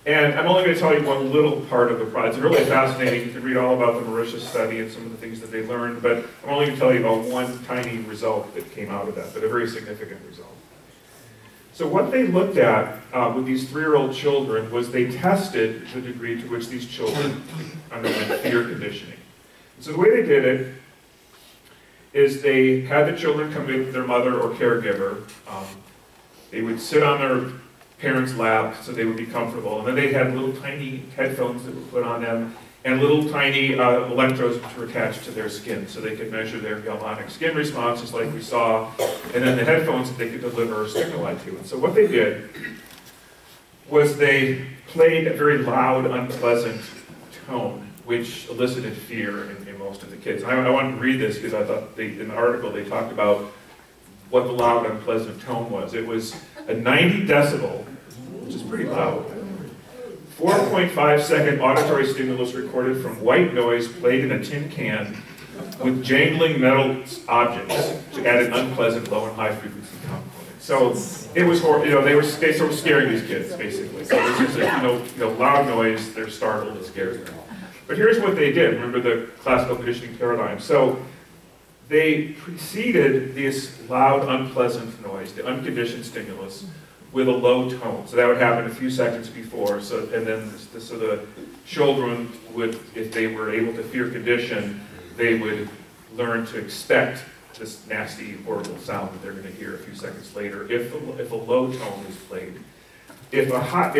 B: And I'm only going to tell you one little part of the project. It's really fascinating. You can read all about the Mauritius study and some of the things that they learned, but I'm only going to tell you about one tiny result that came out of that, but a very significant result. So what they looked at with these 3-year-old children was they tested the degree to which these children underwent fear conditioning. So the way they did it is they had the children come in with their mother or caregiver. They would sit on their parents' lap so they would be comfortable, and then they had little tiny headphones that were put on them and little tiny electrodes which were attached to their skin so they could measure their galvanic skin responses like we saw, and then the headphones that they could deliver stimuli to. And so what they did was they played a very loud, unpleasant tone which elicited fear in most of the kids. I wanted to read this because I thought in the article they talked about what the loud, unpleasant tone was. It was a 90 decibel, which is pretty loud, 4.5-second auditory stimulus recorded from white noise played in a tin can with jangling metal objects to add an unpleasant low and high frequency component. So it was, they sort of scaring these kids, basically. So this is a, loud noise, they're startled, it scares them. But here's what they did. Remember the classical conditioning paradigm. So they preceded this loud, unpleasant noise, the unconditioned stimulus, with a low tone. So that would happen a few seconds before. So the children would, if they were able to fear condition, they would learn to expect this nasty, horrible sound that they're going to hear a few seconds later if a low tone is played. They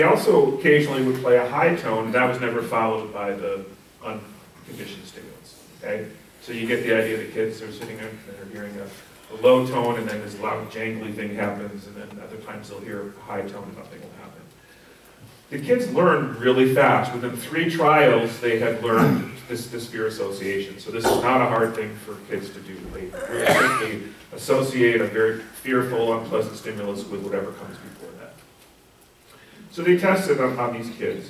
B: also occasionally would play a high tone, and that was never followed by the unconditioned stimulus. Okay, so you get the idea. The kids are sitting there and they're hearing a low tone, and then this loud jangly thing happens, and then other times they'll hear a high tone and nothing will happen. The kids learn really fast. Within 3 trials, they had learned this fear association. So this is not a hard thing for kids to do. They really quickly associate a very fearful, unpleasant stimulus with whatever comes before that. So they tested on these kids.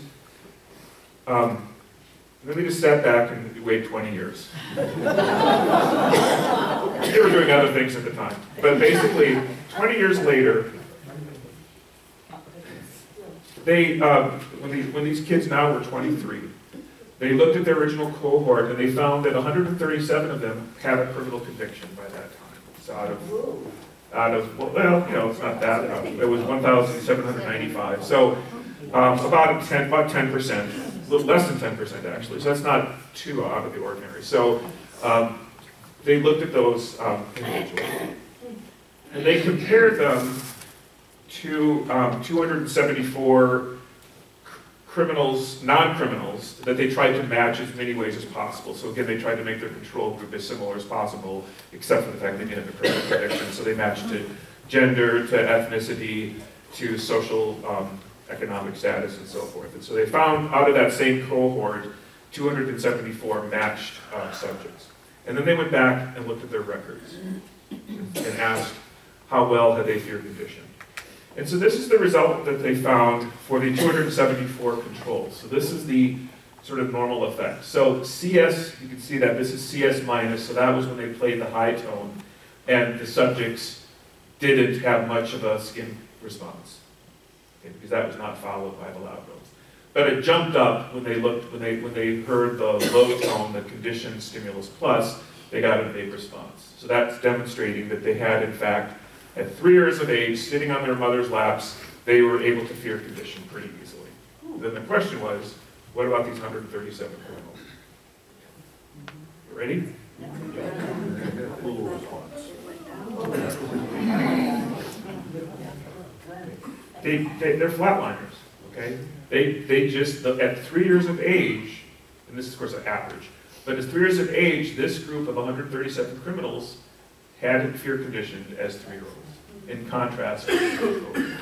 B: Let me just step back and wait 20 years. They were doing other things at the time. But basically, 20 years later, they, when these kids now were 23, they looked at their original cohort and they found that 137 of them had a criminal conviction by that time. So out of well, it's not that. It was 1,795. So about 10%. A little less than 10% actually, so that's not too out of the ordinary. So they looked at those individuals, and they compared them to 274 criminals, non-criminals, that they tried to match as many ways as possible. So again, they tried to make their control group as similar as possible, except for the fact they didn't have a criminal conviction. So they matched to gender, to ethnicity, to social economic status, and so forth. And so they found out of that same cohort 274 matched subjects. And then they went back and looked at their records and asked how well had they fear conditioned. And so this is the result that they found for the 274 controls. So this is the sort of normal effect. So CS, you can see that this is CS minus, so that was when they played the high tone, and the subjects didn't have much of a skin response. Okay, because that was not followed by the loud notes. But it jumped up when they heard the low tone, the conditioned stimulus plus, they got a big response. So that's demonstrating that they had, in fact, at 3 years of age, sitting on their mother's laps, they were able to fear condition pretty easily. Then the question was, what about these 137 criminals? You ready? They're flatliners, okay? They just, at 3 years of age, and this is of course an average, but at 3 years of age, this group of 137 criminals had fear conditioned as 3-year-olds, in contrast to the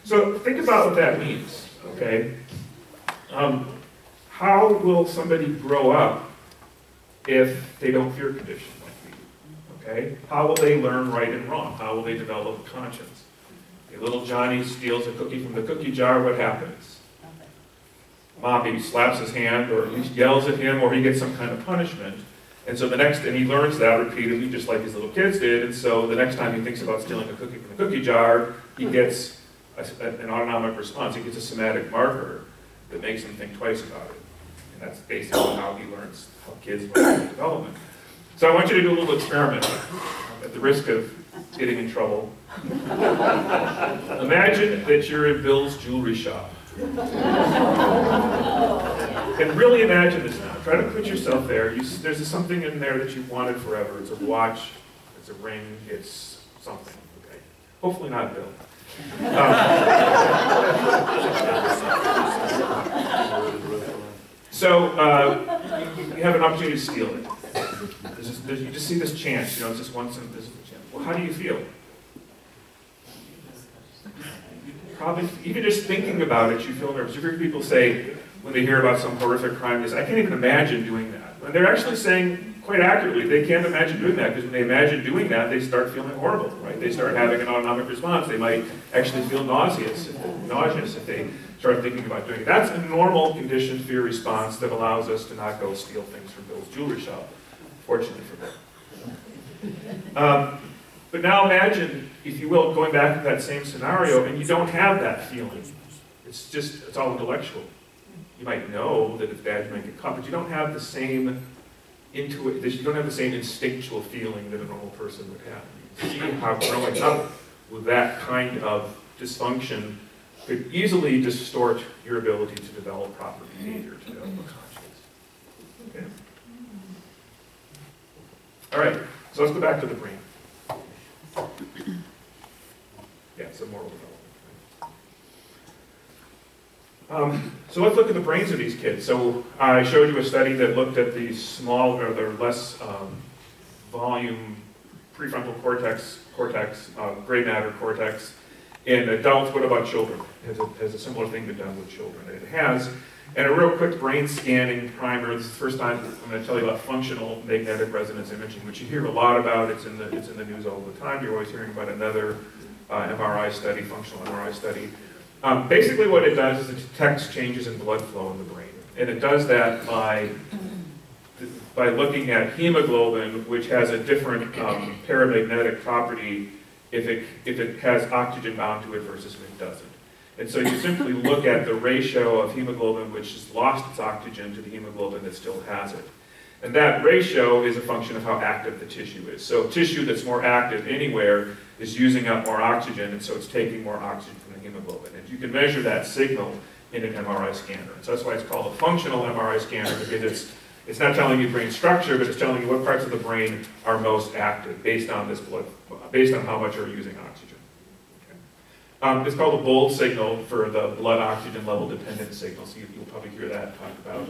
B: So think about what that means, okay? How will somebody grow up if they don't fear condition like we do, okay? How will they learn right and wrong? How will they develop a conscience? Little Johnny steals a cookie from the cookie jar, what happens? Mom maybe slaps his hand, or at least yells at him, or he gets some kind of punishment. And so and he learns that repeatedly, just like his little kids did, and so the next time he thinks about stealing a cookie from the cookie jar, he gets an autonomic response. He gets a somatic marker that makes him think twice about it. And that's basically how he learns, how kids learn development. So I want you to do a little experiment, at the risk of getting in trouble. Imagine that you're in Bill's jewelry shop. And really imagine this now. Try to put yourself there. There's something in there that you've wanted forever. It's a watch, it's a ring, it's something. Okay? Hopefully not Bill. So you have an opportunity to steal it. You just see this chance, it's just this is a chance. Well, how do you feel? Probably, even just thinking about it, you feel nervous. You hear people say, when they hear about some horrific crime, I can't even imagine doing that. And they're actually saying, quite accurately, they can't imagine doing that, because when they imagine doing that, they start feeling horrible, right? They start having an autonomic response. They might actually feel nauseous if they start thinking about doing it. That's a normal conditioned fear response that allows us to not go steal things from Bill's jewelry shop, fortunately for Bill. But now imagine, if you will, going back to that same scenario, and you don't have that feeling. It's all intellectual. You might know that it's bad, you might get caught, but you don't have the same you don't have the same instinctual feeling that a normal person would have. You see how growing up with that kind of dysfunction could easily distort your ability to develop proper behavior, to develop conscience. Okay. All right, so let's go back to the brain. Yeah, so moral development. So let's look at the brains of these kids. So I showed you a study that looked at the small, or the less volume prefrontal cortex, gray matter cortex in adults. What about children? Has a similar thing been done with children? It has. And a real quick brain scanning primer. This is the first time I'm going to tell you about functional magnetic resonance imaging, which you hear a lot about. It's in the news all the time. You're always hearing about another MRI study, functional MRI study. Basically what it does is it detects changes in blood flow in the brain. And it does that by looking at hemoglobin, which has a different paramagnetic property if it has oxygen bound to it versus if it doesn't. And so you simply look at the ratio of hemoglobin which has lost its oxygen to the hemoglobin that still has it. And that ratio is a function of how active the tissue is. So tissue that's more active anywhere is using up more oxygen, and so it's taking more oxygen from the hemoglobin. And you can measure that signal in an MRI scanner. And so that's why it's called a functional MRI scanner, because it's not telling you brain structure, but it's telling you what parts of the brain are most active based on based on how much you're using oxygen. Okay. It's called a bold signal for the blood oxygen level dependent signal, so you'll probably hear that talked about.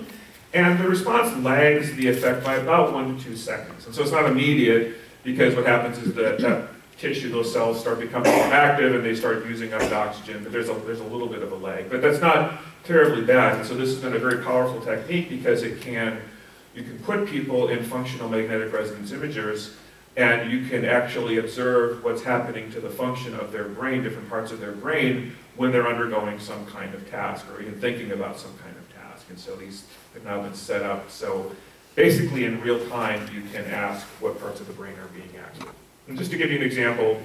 B: And the response lags the effect by about 1 to 2 seconds. And so it's not immediate, because what happens is that tissue, those cells start becoming more active and they start using up the oxygen, but there's a little bit of a lag. But that's not terribly bad. And so this has been a very powerful technique, because you can put people in functional magnetic resonance imagers, and you can actually observe what's happening to the function of their brain, different parts of their brain, when they're undergoing some kind of task or even thinking about some kind of task. And so these have now been set up. So basically in real time, you can ask what parts of the brain are being active. And just to give you an example,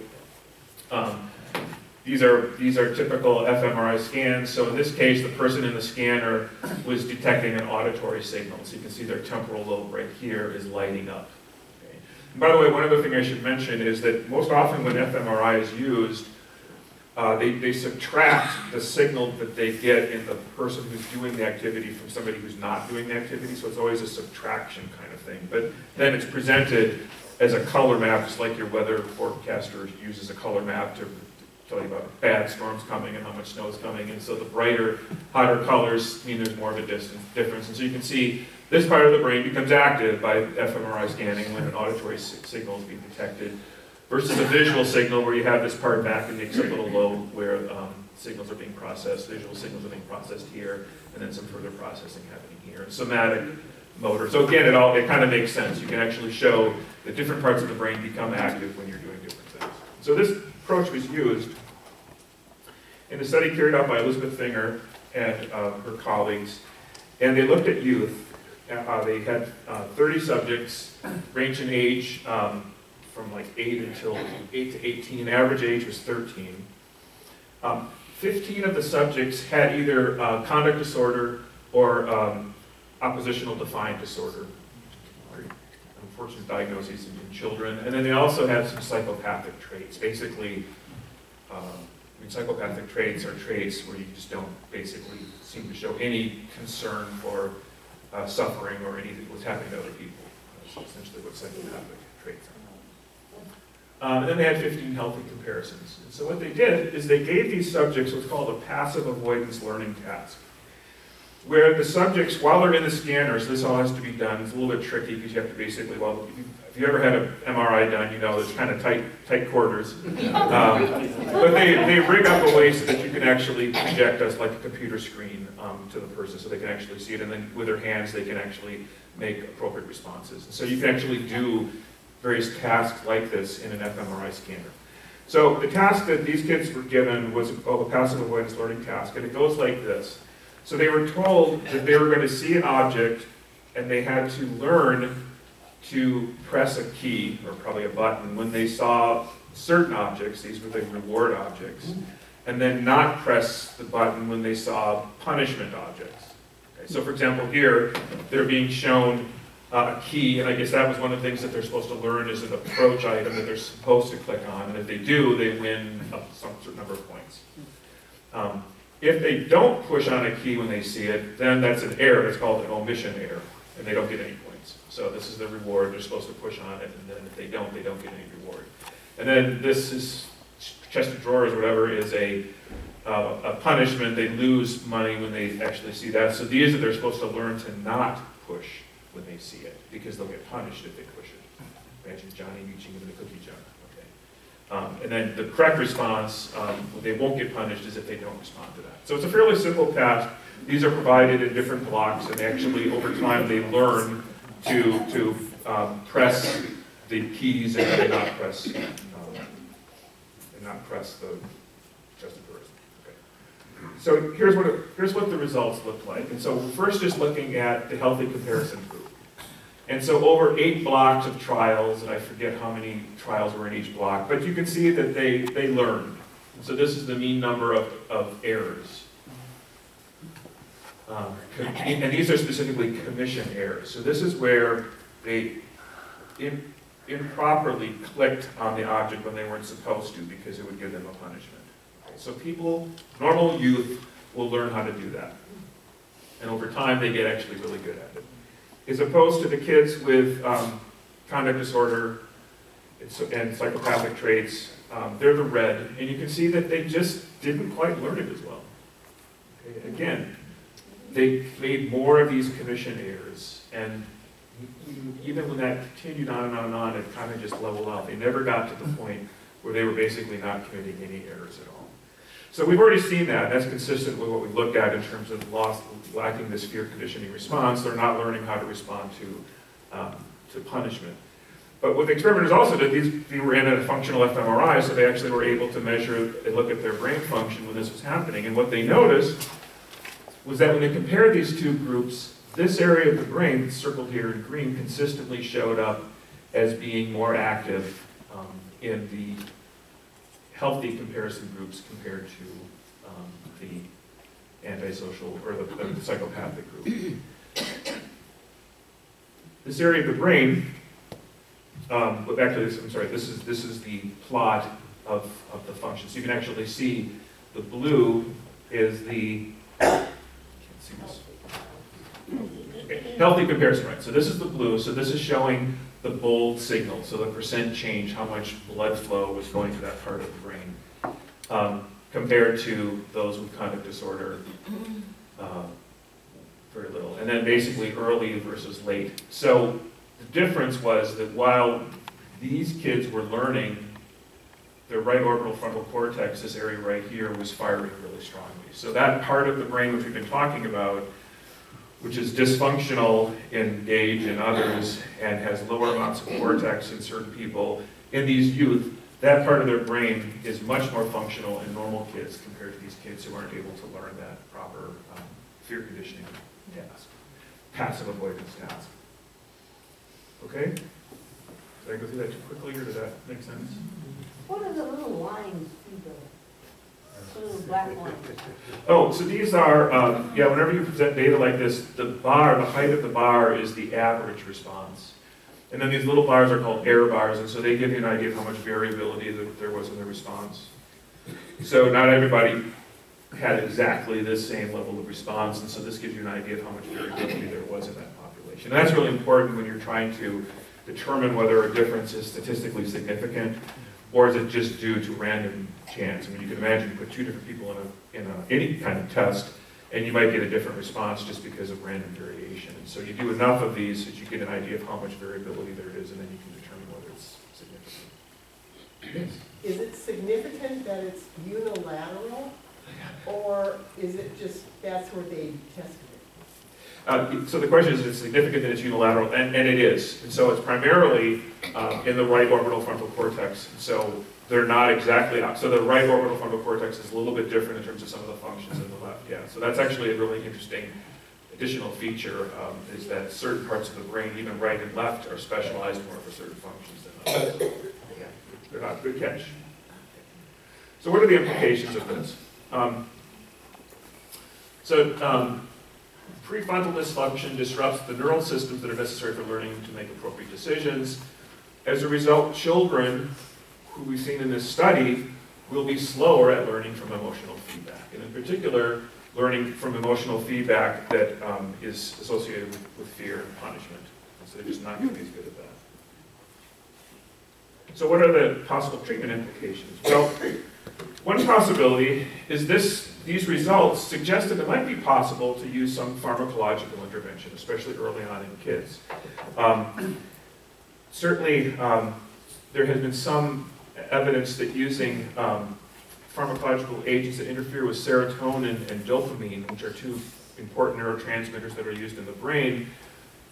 B: these are typical fMRI scans. So in this case, the person in the scanner was detecting an auditory signal. So you can see their temporal lobe right here is lighting up. Okay. And by the way, one other thing I should mention is that most often when fMRI is used, they subtract the signal that they get in the person who's doing the activity from somebody who's not doing the activity. So it's always a subtraction kind of thing. But then it's presented as a color map, just like your weather forecaster uses a color map to tell you about bad storms coming and how much snow is coming. And so the brighter, hotter colors mean there's more of a difference. And so you can see this part of the brain becomes active by fMRI scanning when an auditory signal is being detected, versus a visual signal where you have this part back in the occipital lobe where signals are being processed, visual signals are being processed here, and then some further processing happening here. And somatic motor. So again, it kind of makes sense. You can actually show that different parts of the brain become active when you're doing different things. So this approach was used in a study carried out by Elizabeth Finger and her colleagues, and they looked at youth. They had 30 subjects, range in age from like 8 to 18. Average age was 13. 15 of the subjects had either conduct disorder or oppositional defiant disorder, unfortunate diagnoses in children. And then they also had some psychopathic traits. Basically, psychopathic traits are traits where you just don't basically seem to show any concern for suffering or anything what's happening to other people. That's essentially what psychopathic traits are. And then they had 15 healthy comparisons. And so what they did is they gave these subjects what's called a passive avoidance learning task, where the subjects, while they're in the scanner, so this all has to be done, it's a little bit tricky because you have to basically, well, if you ever had an MRI done, you know it's kind of tight quarters. But they rig up a way so that you can actually project us like a computer screen to the person so they can actually see it, and then with their hands they can actually make appropriate responses. And so you can actually do various tasks like this in an fMRI scanner. So the task that these kids were given was called a passive avoidance learning task, and it goes like this. So they were told that they were going to see an object, and they had to learn to press a key, or probably a button, when they saw certain objects, these were the reward objects, and then not press the button when they saw punishment objects. Okay, so for example here, they're being shown a key, and I guess that was one of the things that they're supposed to learn is an approach item that they're supposed to click on, and if they do, they win some certain number of points. If they don't push on a key when they see it, then that's an error. It's called an omission error, and they don't get any points. So this is the reward. They're supposed to push on it, and then if they don't get any reward. And then this is chest of drawers or whatever is a punishment. They lose money when they actually see that. So these are they're supposed to learn to not push when they see it, because they'll get punished if they push it. Imagine Johnny reaching into the cookie jar. Okay. And then the correct response, they won't get punished, is if they don't respond to that. So it's a fairly simple task. These are provided in different blocks, and actually over time they learn to press the keys and not press the chest of drawers. Okay. So here's what the results look like. And so we're first just looking at the healthy comparison group. And so over 8 blocks of trials, and I forget how many trials were in each block, but you can see that they learned. And so this is the mean number of errors. And these are specifically commission errors. So this is where they improperly clicked on the object when they weren't supposed to, because it would give them a punishment. Okay, so people, normal youth, will learn how to do that. And over time, they get actually really good at it. As opposed to the kids with conduct disorder and psychopathic traits, they're the red, and you can see that they just didn't quite learn it as well. Okay, again, they made more of these commission errors, and even when that continued on and on and on, it kind of just leveled out. They never got to the point where they were basically not committing any errors at all. So we've already seen that. That's consistent with what we looked at in terms of lacking this fear conditioning response. They're not learning how to respond to punishment. But what the experimenters also did, they were in a functional fMRI, so they actually were able to measure and look at their brain function when this was happening. And what they noticed was that when they compared these two groups, this area of the brain, circled here in green, consistently showed up as being more active in the healthy comparison groups compared to the antisocial or the psychopathic group. This area of the brain, but back to this, I'm sorry, this is the plot of the function. So you can actually see the blue is the, can't see this. Okay. Healthy comparison, right? So this is the blue, so this is showing the bold signal, so the percent change, how much blood flow was going to that part of the brain, compared to those with conduct disorder, very little. And then basically early versus late. So the difference was that while these kids were learning, their right orbital frontal cortex, this area right here, was firing really strongly. So that part of the brain which we've been talking about, which is dysfunctional in Gage and others, and has lower amounts of cortex in certain people, in these youth, that part of their brain is much more functional in normal kids compared to these kids who aren't able to learn that proper fear conditioning task, passive avoidance task. Okay? Did I go through that too quickly, or did that make sense?
C: What are the little lines through the little black lines?
B: Oh, so these are, yeah, whenever you present data like this, the bar, the height of the bar is the average response. And then these little bars are called error bars, and so they give you an idea of how much variability that there was in the response. So not everybody had exactly the same level of response, and so this gives you an idea of how much variability there was in that population. And that's really important when you're trying to determine whether a difference is statistically significant, or is it just due to random chance. I mean, you can imagine you put two different people in any kind of test, and you might get a different response just because of random variation. And so you do enough of these that you get an idea of how much variability there is, and then you can determine whether it's significant. Yes?
F: Is it significant that it's unilateral, or is it just that's where they tested it?
B: So the question is it significant that it's unilateral? And it is. And so it's primarily in the right orbital frontal cortex. So they're not exactly, so the right orbital frontal cortex is a little bit different in terms of some of the functions in the left. Yeah, so that's actually a really interesting additional feature, is that certain parts of the brain, even right and left, are specialized more for certain functions than others. Yeah, they're not. Good catch. So what are the implications of this? Prefrontal dysfunction disrupts the neural systems that are necessary for learning to make appropriate decisions. As a result, children who we've seen in this study will be slower at learning from emotional feedback, and in particular, learning from emotional feedback that is associated with fear and punishment. So they're just not going to be as good at that. So what are the possible treatment implications? Well, one possibility is these results suggest that it might be possible to use some pharmacological intervention, especially early on in kids. Certainly, there has been some evidence that using pharmacological agents that interfere with serotonin and dopamine, which are two important neurotransmitters that are used in the brain,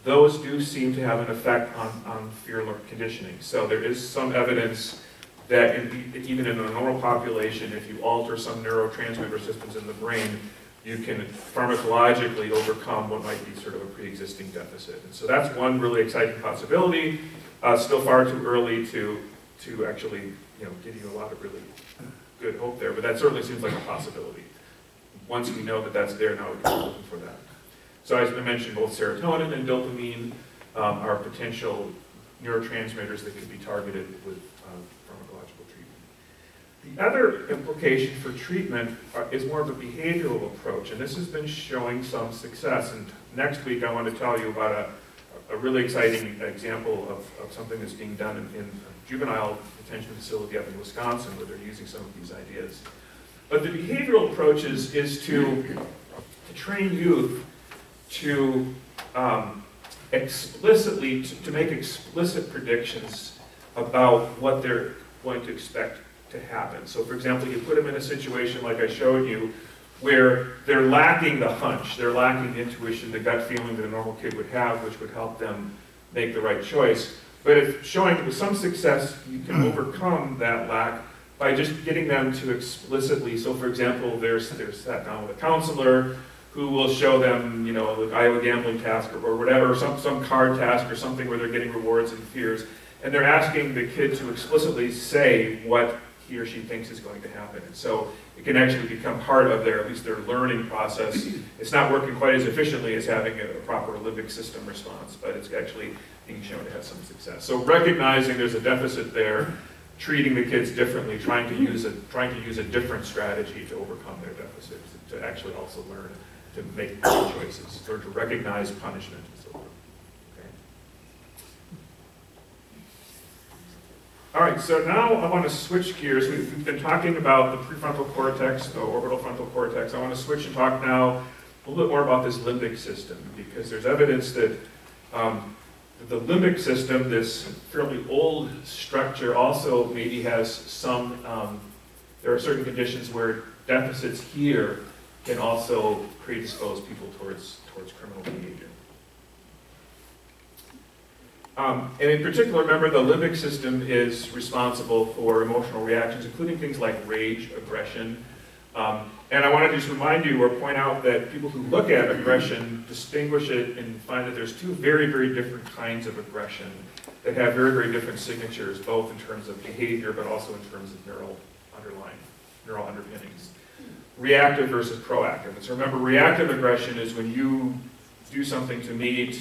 B: those do seem to have an effect on fear conditioning. So there is some evidence that even in a normal population, if you alter some neurotransmitter systems in the brain, you can pharmacologically overcome what might be sort of a pre-existing deficit. And so that's one really exciting possibility. Still far too early to actually give you a lot of really good hope there, but that certainly seems like a possibility. Once we know that that's there, now we can be looking for that. So as I mentioned, both serotonin and dopamine are potential neurotransmitters that could be targeted with pharmacological treatment. The other implication for treatment is more of a behavioral approach, and this has been showing some success. And next week I want to tell you about a really exciting example of something that's being done in a juvenile detention facility up in Wisconsin, where they're using some of these ideas. But the behavioral approach is to train youth to explicitly, to make explicit predictions about what they're going to expect to happen. So for example, you put them in a situation like I showed you, where they're lacking the hunch, they're lacking the intuition, the gut feeling that a normal kid would have, which would help them make the right choice. But if showing with some success, you can overcome that lack by just getting them to explicitly, so for example, they're sat down with a counselor who will show them, the Iowa gambling task or whatever, some card task or something where they're getting rewards and fears, and they're asking the kid to explicitly say what he or she thinks is going to happen. And so it can actually become part of at least their learning process. It's not working quite as efficiently as having a proper limbic system response, but it's actually being shown to have some success. So recognizing there's a deficit there, treating the kids differently, trying to use a different strategy to overcome their deficits, to actually also learn to make good choices, or to recognize punishment and so forth. Okay. All right, so now I want to switch gears. We've been talking about the prefrontal cortex, the orbital frontal cortex. I want to switch and talk now a little bit more about this limbic system, because there's evidence that the limbic system, this fairly old structure, also maybe has some, there are certain conditions where deficits here can also predispose people towards criminal behavior. And in particular, remember, the limbic system is responsible for emotional reactions, including things like rage, aggression. And I want to just remind you or point out that people who look at aggression distinguish it and find that there's two very, very different kinds of aggression that have very, very different signatures, both in terms of behavior, but also in terms of neural underpinnings. Reactive versus proactive. And so remember, reactive aggression is when you do something to me,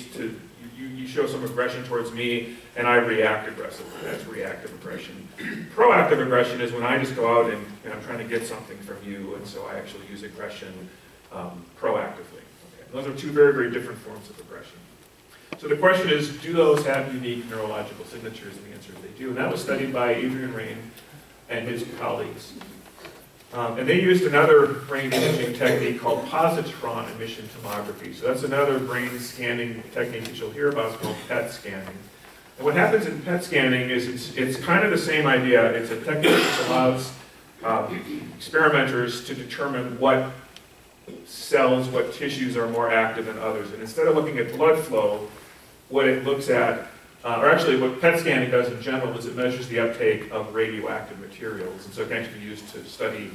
B: you show some aggression towards me, and I react aggressively. That's reactive aggression. Proactive aggression is when I just go out and I'm trying to get something from you, and so I actually use aggression proactively. Okay. Those are two very, very different forms of aggression. So the question is, do those have unique neurological signatures? And the answer is they do. And that was studied by Adrian Rain and his colleagues. And they used another brain imaging technique called positron emission tomography. So that's another brain scanning technique that you'll hear about. It's called PET scanning. And what happens in PET scanning is it's kind of the same idea. It's a technique that allows experimenters to determine what cells, what tissues are more active than others. And instead of looking at blood flow, what it looks at, or actually what PET scanning does in general, is it measures the uptake of radioactive materials. And so it can actually be used to study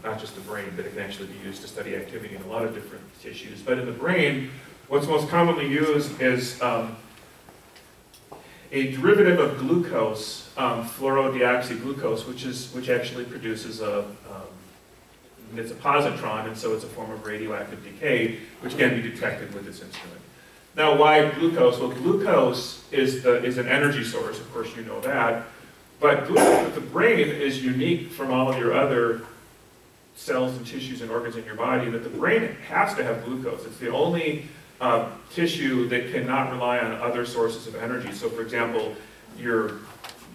B: not just the brain, but it can actually be used to study activity in a lot of different tissues. But in the brain, what's most commonly used is a derivative of glucose, fluorodeoxyglucose, which actually produces it's a positron, and so it's a form of radioactive decay, which can be detected with this instrument. Now, why glucose? Well, glucose is an energy source, of course you know that, but the brain is unique from all of your other cells and tissues and organs in your body, that the brain has to have glucose. It's the only tissue that cannot rely on other sources of energy. So, for example, your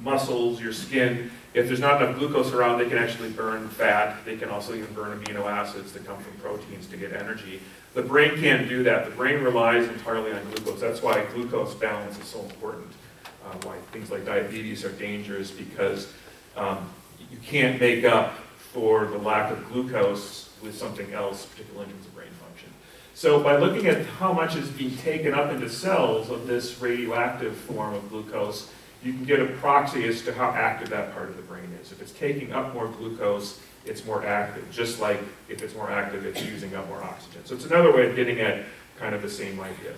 B: muscles, your skin, if there's not enough glucose around, they can actually burn fat. They can also even burn amino acids that come from proteins to get energy. The brain can't do that. The brain relies entirely on glucose. That's why glucose balance is so important. Why things like diabetes are dangerous, because you can't make up for the lack of glucose with something else, particularly in terms of brain function. So by looking at how much is being taken up into cells of this radioactive form of glucose, you can get a proxy as to how active that part of the brain is. If it's taking up more glucose, it's more active, just like if it's more active, it's using up more oxygen. So it's another way of getting at kind of the same idea.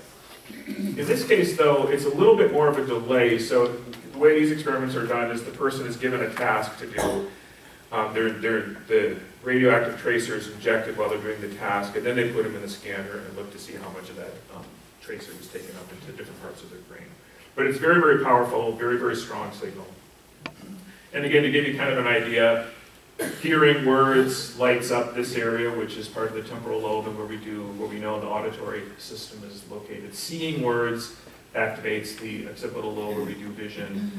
B: In this case, though, it's a little bit more of a delay. So the way these experiments are done is the person is given a task to do. The radioactive tracer is injected while they're doing the task, and then they put them in the scanner and look to see how much of that tracer was taken up into different parts of their brain. But it's very, very powerful, very, very strong signal. And again, to give you kind of an idea, hearing words lights up this area, which is part of the temporal lobe, and where we know the auditory system is located. Seeing words activates the occipital lobe, where we do vision.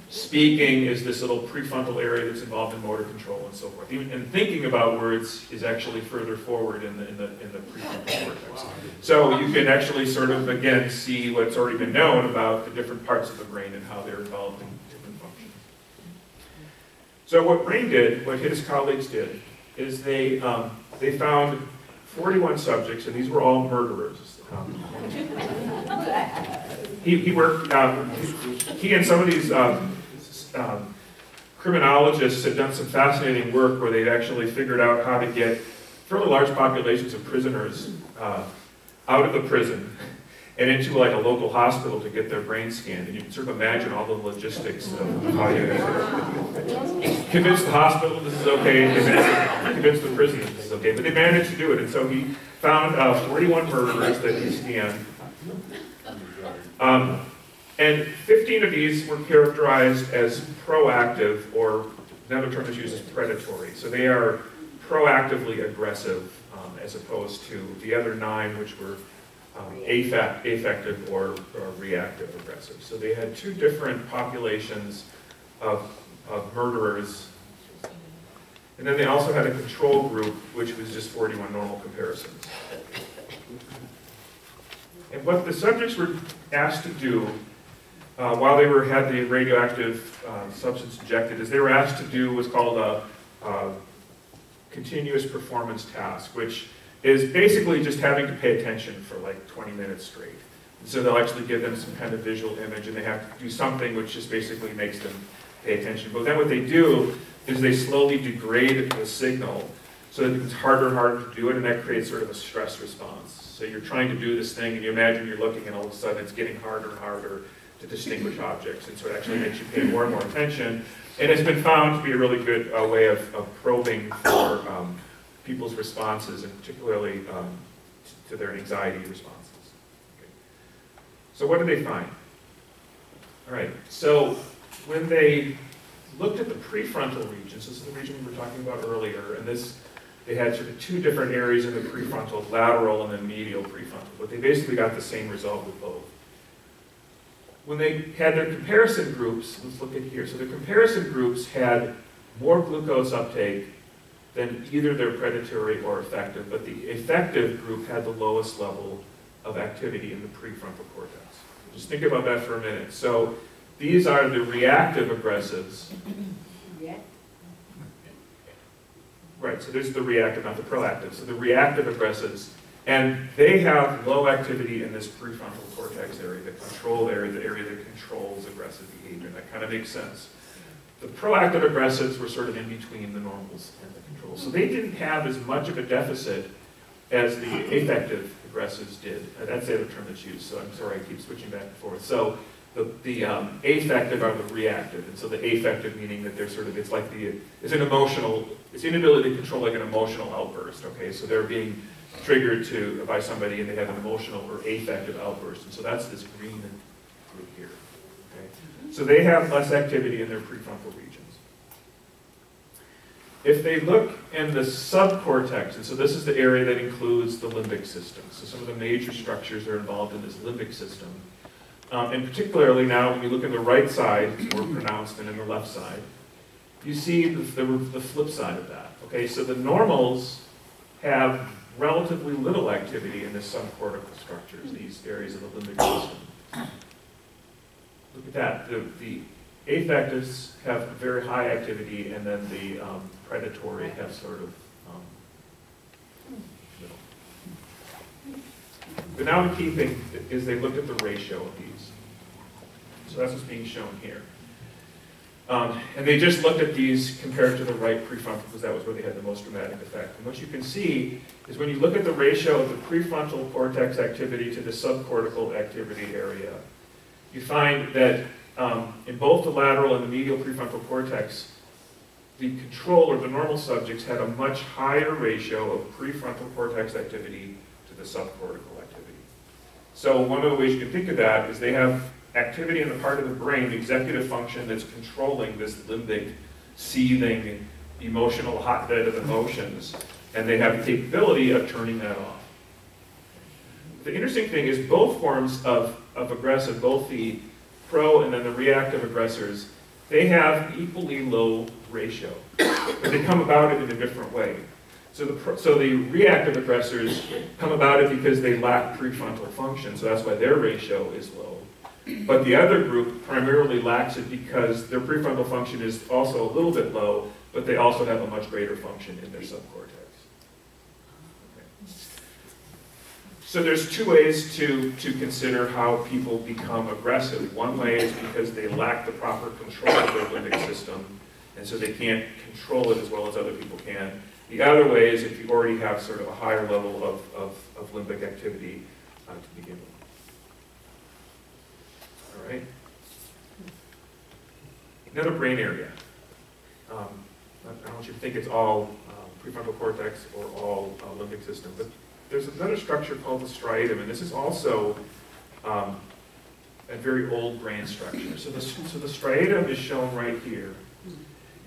B: Speaking is this little prefrontal area that's involved in motor control and so forth. And thinking about words is actually further forward in the prefrontal cortex. So you can actually sort of, again, see what's already been known about the different parts of the brain and how they're involved in different functions. So what his colleagues did is they found 41 subjects, and these were all murderers. He worked, he and some of these criminologists had done some fascinating work where they'd actually figured out how to get fairly large populations of prisoners out of the prison and into like a local hospital to get their brain scanned. And you can sort of imagine all the logistics of how you convince the hospital this is okay, convince the prison this is okay. But they managed to do it, and so he found 41 murderers that he scanned. And 15 of these were characterized as proactive, or another term is used as predatory. So they are proactively aggressive, as opposed to the other 9, which were affective or reactive aggressive. So they had 2 different populations of murderers. And then they also had a control group, which was just 41 normal comparisons. And what the subjects were asked to do while they had the radioactive substance injected is they were asked to do what's called a continuous performance task, which is basically just having to pay attention for like 20 minutes straight. And so they'll actually give them some kind of visual image, and they have to do something which just basically makes them pay attention. But then what they do is they slowly degrade the signal so that it's harder and harder to do it, and that creates sort of a stress response. So you're trying to do this thing, and you imagine you're looking, and all of a sudden it's getting harder and harder to distinguish objects. And so it actually makes you pay more and more attention. And it's been found to be a really good way of probing for people's responses, and particularly to their anxiety responses. Okay. So what did they find? All right, so when they looked at the prefrontal regions, this is the region we were talking about earlier, and they had sort of 2 different areas in the prefrontal, lateral and then medial prefrontal, but they basically got the same result with both. When they had their comparison groups, let's look at here. So the comparison groups had more glucose uptake than either their predatory or effective, but the effective group had the lowest level of activity in the prefrontal cortex. Just think about that for a minute. So these are the reactive aggressives.
C: Yeah.
B: Right, so there's the reactive, not the proactive. So the reactive aggressives, and they have low activity in this prefrontal cortex area, the control area, the area that controls aggressive behavior. That kind of makes sense. The proactive aggressives were sort of in between the normals and the controls. So they didn't have as much of a deficit as the affective aggressives did. That's the other term that's used, so I'm sorry I keep switching back and forth. So the affective are the reactive, and so the affective meaning that they're sort of, it's like it's an emotional, it's inability to control like an emotional outburst, okay? So they're being triggered by somebody and they have an emotional or affective outburst, and so that's this green group here, okay? So they have less activity in their prefrontal regions. If they look in the subcortex, and so this is the area that includes the limbic system, so some of the major structures are involved in this limbic system. And particularly now, when you look in the right side, it's more pronounced than in the left side, you see the flip side of that. Okay, so the normals have relatively little activity in the subcortical structures, these areas of the limbic system. Look at that. The affectives have very high activity, and then the predatory have sort of little. But now the key thing is they looked at the ratio of these. So that's what's being shown here. And they just looked at these compared to the right prefrontal because that was where they had the most dramatic effect. And what you can see is when you look at the ratio of the prefrontal cortex activity to the subcortical activity area, you find that in both the lateral and the medial prefrontal cortex, the control or the normal subjects had a much higher ratio of prefrontal cortex activity to the subcortical activity. So one of the ways you can think of that is they have activity in the part of the brain, the executive function that's controlling this limbic, seething, emotional hotbed of emotions, and they have the capability of turning that off. The interesting thing is both forms of aggressive, both the pro and then the reactive aggressors, they have equally low ratio, but they come about it in a different way. So the reactive aggressors come about it because they lack prefrontal function, so that's why their ratio is low. But the other group primarily lacks it because their prefrontal function is also a little bit low, but they also have a much greater function in their subcortex. Okay. So there's two ways to consider how people become aggressive. One way is because they lack the proper control of their limbic system, and so they can't control it as well as other people can. The other way is if you already have sort of a higher level of limbic activity to begin with. All right. Another brain area. I don't want you to think it's all prefrontal cortex or all limbic system, but there's another structure called the striatum, and this is also a very old brain structure. So the striatum is shown right here.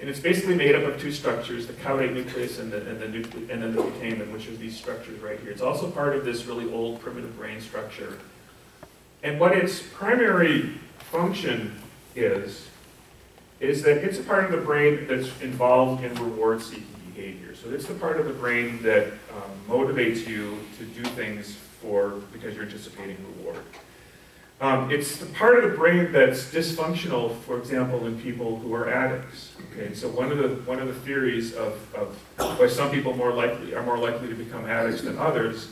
B: And it's basically made up of two structures, the caudate nucleus and then the putamen, which are these structures right here. It's also part of this really old primitive brain structure. And what its primary function is that it's a part of the brain that's involved in reward-seeking behavior. So it's the part of the brain that motivates you to do things because you're anticipating reward. It's the part of the brain that's dysfunctional, for example, in people who are addicts. Okay, so one of the theories of why some people are more likely to become addicts than others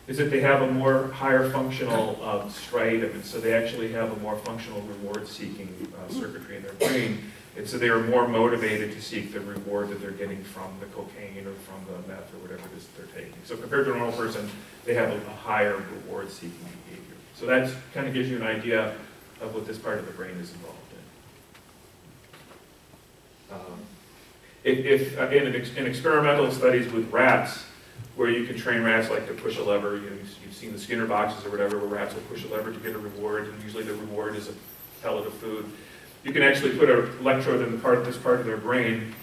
B: is that they have a more higher functional striatum, and so they actually have a more functional reward-seeking circuitry in their brain, and so they are more motivated to seek the reward that they're getting from the cocaine or from the meth or whatever it is that they're taking. So compared to a normal person, they have a higher reward-seeking behavior. So that kind of gives you an idea of what this part of the brain is involved in. In experimental studies with rats, where you can train rats like to push a lever, you've seen the Skinner boxes or whatever, where rats will push a lever to get a reward, and usually the reward is a pellet of food. You can actually put an electrode in this part of their brain,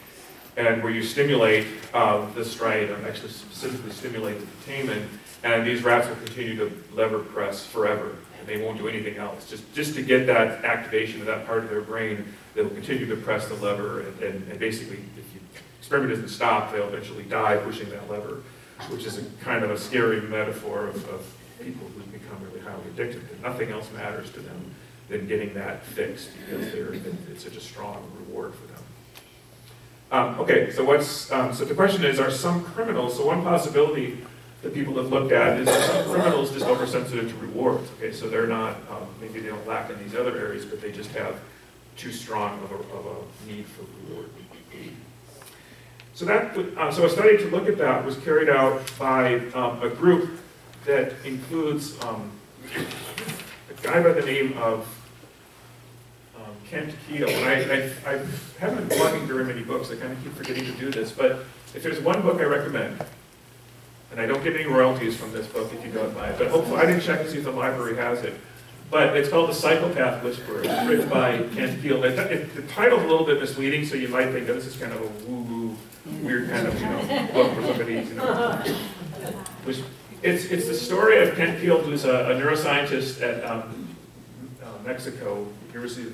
B: and where you stimulate the striatum, actually specifically stimulate the putamen, and these rats will continue to lever press forever, and they won't do anything else. Just to get that activation of that part of their brain, they will continue to press the lever, and basically, if the experiment doesn't stop, they'll eventually die pushing that lever, which is a kind of a scary metaphor of people who become really highly addicted, that nothing else matters to them than getting that fixed, because it's such a strong reward for them. Okay, so so the question is, are some criminals, so one possibility that people have looked at is, are some criminals just oversensitive to rewards? Okay, so they're not, maybe they don't lack in these other areas, but they just have too strong of a need for reward. So so a study to look at that was carried out by a group that includes a guy by the name of Kent Keel. And I haven't been plugging very many books. I kind of keep forgetting to do this. But if there's one book I recommend, and I don't get any royalties from this book if you go and buy it, but hopefully I didn't check to see if the library has it. But it's called The Psychopath Whisperer. It's written by Kent Keel. The title's a little bit misleading, so you might think that this is kind of a woo-woo, weird kind of book for somebody, It's the story of Kent Keel, who's a neuroscientist at Mexico, University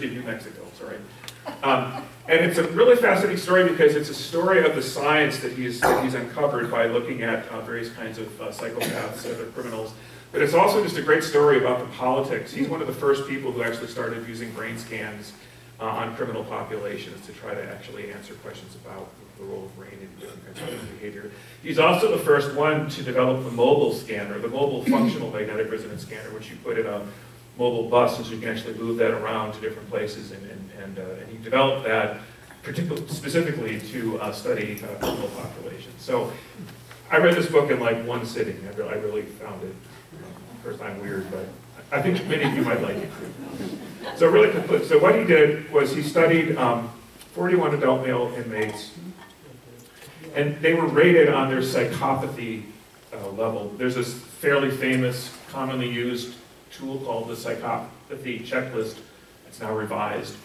B: of New Mexico, sorry. And it's a really fascinating story because it's a story of the science that he's uncovered by looking at various kinds of psychopaths and other criminals. But it's also just a great story about the politics. He's one of the first people who actually started using brain scans on criminal populations to try to actually answer questions about the role of brain in different kinds of behavior. He's also the first one to develop the mobile scanner, the mobile functional magnetic resonance scanner, which you put in a mobile bus, so you can actually move that around to different places. And he developed that specifically to study criminal populations. So I read this book in like one sitting. I really found it, first time weird, but I think many of you might like it. So really quickly, so what he did was he studied 41 adult male inmates, and they were rated on their psychopathy level. There's this fairly famous, commonly used tool called the psychopathy checklist. It's now revised,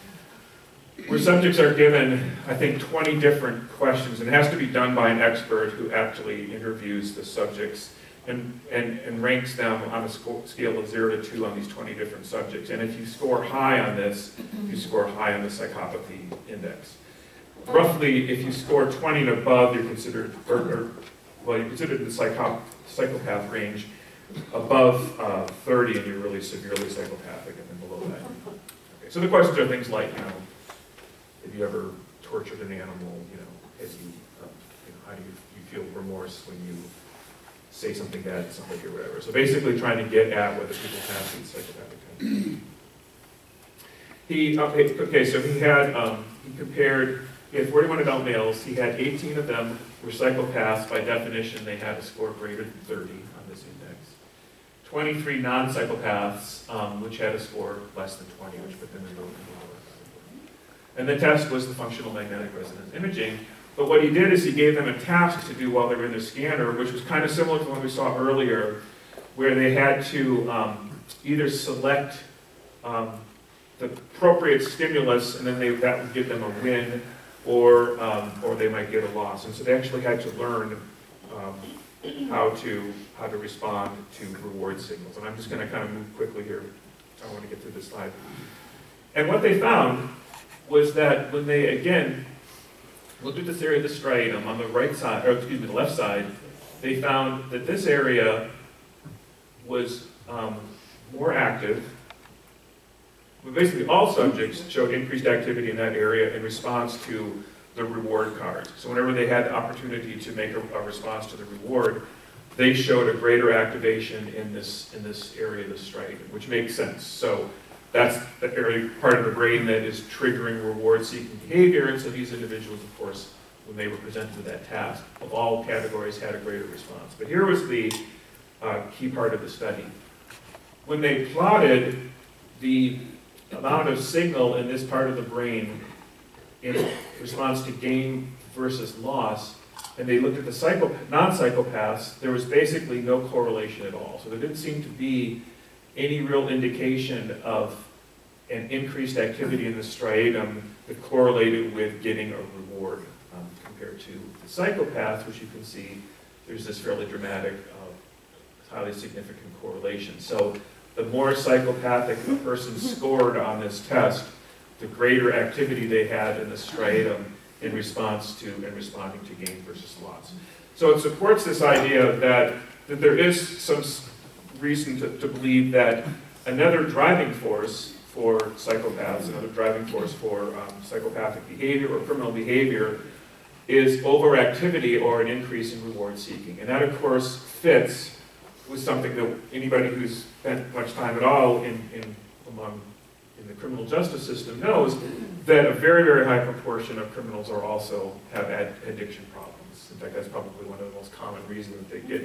B: where subjects are given, I think, 20 different questions, and it has to be done by an expert who actually interviews the subjects and ranks them on a scale of 0 to 2 on these 20 different subjects. And if you score high on this, you score high on the psychopathy index. Roughly, if you score 20 and above, you're considered, you're considered in the psychopath range. Above 30, and you're really severely psychopathic, and then below that. Okay, so the questions are things like, have you ever tortured an animal? How do you feel remorse when you say something bad to somebody or whatever? So basically trying to get at whether people have these psychopathic tendencies. So he compared, he had 41 adult males, he had 18 of them were psychopaths. By definition, they had a score greater than 30 on this index. 23 non-psychopaths, which had a score less than 20, which put them in the lower category. And the test was the functional magnetic resonance imaging. But what he did is he gave them a task to do while they were in the scanner, which was kind of similar to what we saw earlier, where they had to either select the appropriate stimulus, and then that would give them a win, or they might get a loss. And so they actually had to learn how to respond to reward signals. And I'm just going to kind of move quickly here. I want to get through this slide. And what they found was that when they, again, looked at this area of the striatum on the right side, or excuse me, the left side, they found that this area was more active. But basically, all subjects showed increased activity in that area in response to the reward cards. So whenever they had the opportunity to make a response to the reward, they showed a greater activation in this area of the striatum, which makes sense. So that's the area, part of the brain that is triggering reward-seeking behavior, and so these individuals, of course, when they were presented with that task, of all categories had a greater response. But here was the key part of the study. When they plotted the amount of signal in this part of the brain in response to gain versus loss, and they looked at the non-psychopaths, there was basically no correlation at all. So there didn't seem to be any real indication of an increased activity in the striatum that correlated with getting a reward compared to the psychopaths, which you can see there's this fairly dramatic, highly significant correlation. So the more psychopathic a person scored on this test, the greater activity they had in the striatum in response to and responding to gain versus loss. So it supports this idea that there is some reason to believe that another driving force for psychopaths, another driving force for psychopathic behavior or criminal behavior, is overactivity or an increase in reward seeking. And that, of course, fits with something that anybody who's spent much time at all in the criminal justice system knows, that a very, very high proportion of criminals are also have addiction problems. In fact, that's probably one of the most common reasons that they get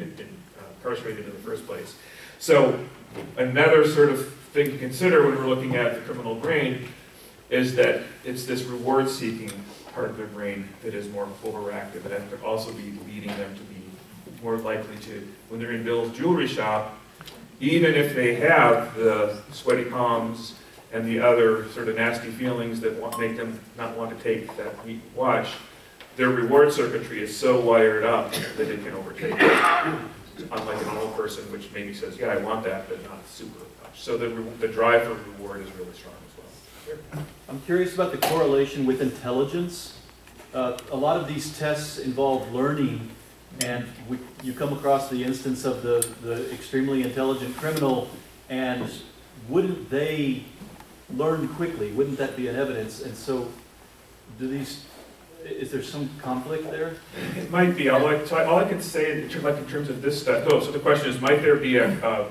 B: incarcerated in the first place. So another sort of thing to consider when we're looking at the criminal brain is that it's this reward-seeking part of their brain that is more overactive, and that could also be leading them to be more likely to, when they're in Bill's jewelry shop, even if they have the sweaty palms and the other sort of nasty feelings that make them not want to take that neat watch, their reward circuitry is so wired up that it can overtake it. Unlike a normal person, which maybe says, yeah, I want that, but not super much. So the drive for reward is really strong as well. Sure.
H: I'm curious about the correlation with intelligence. A lot of these tests involve learning, and you come across the instance of the extremely intelligent criminal, and wouldn't they learn quickly? Wouldn't that be an evidence? And so, is there some conflict there?
B: It might be. All I can say in terms of this stuff, so the question is, might there be a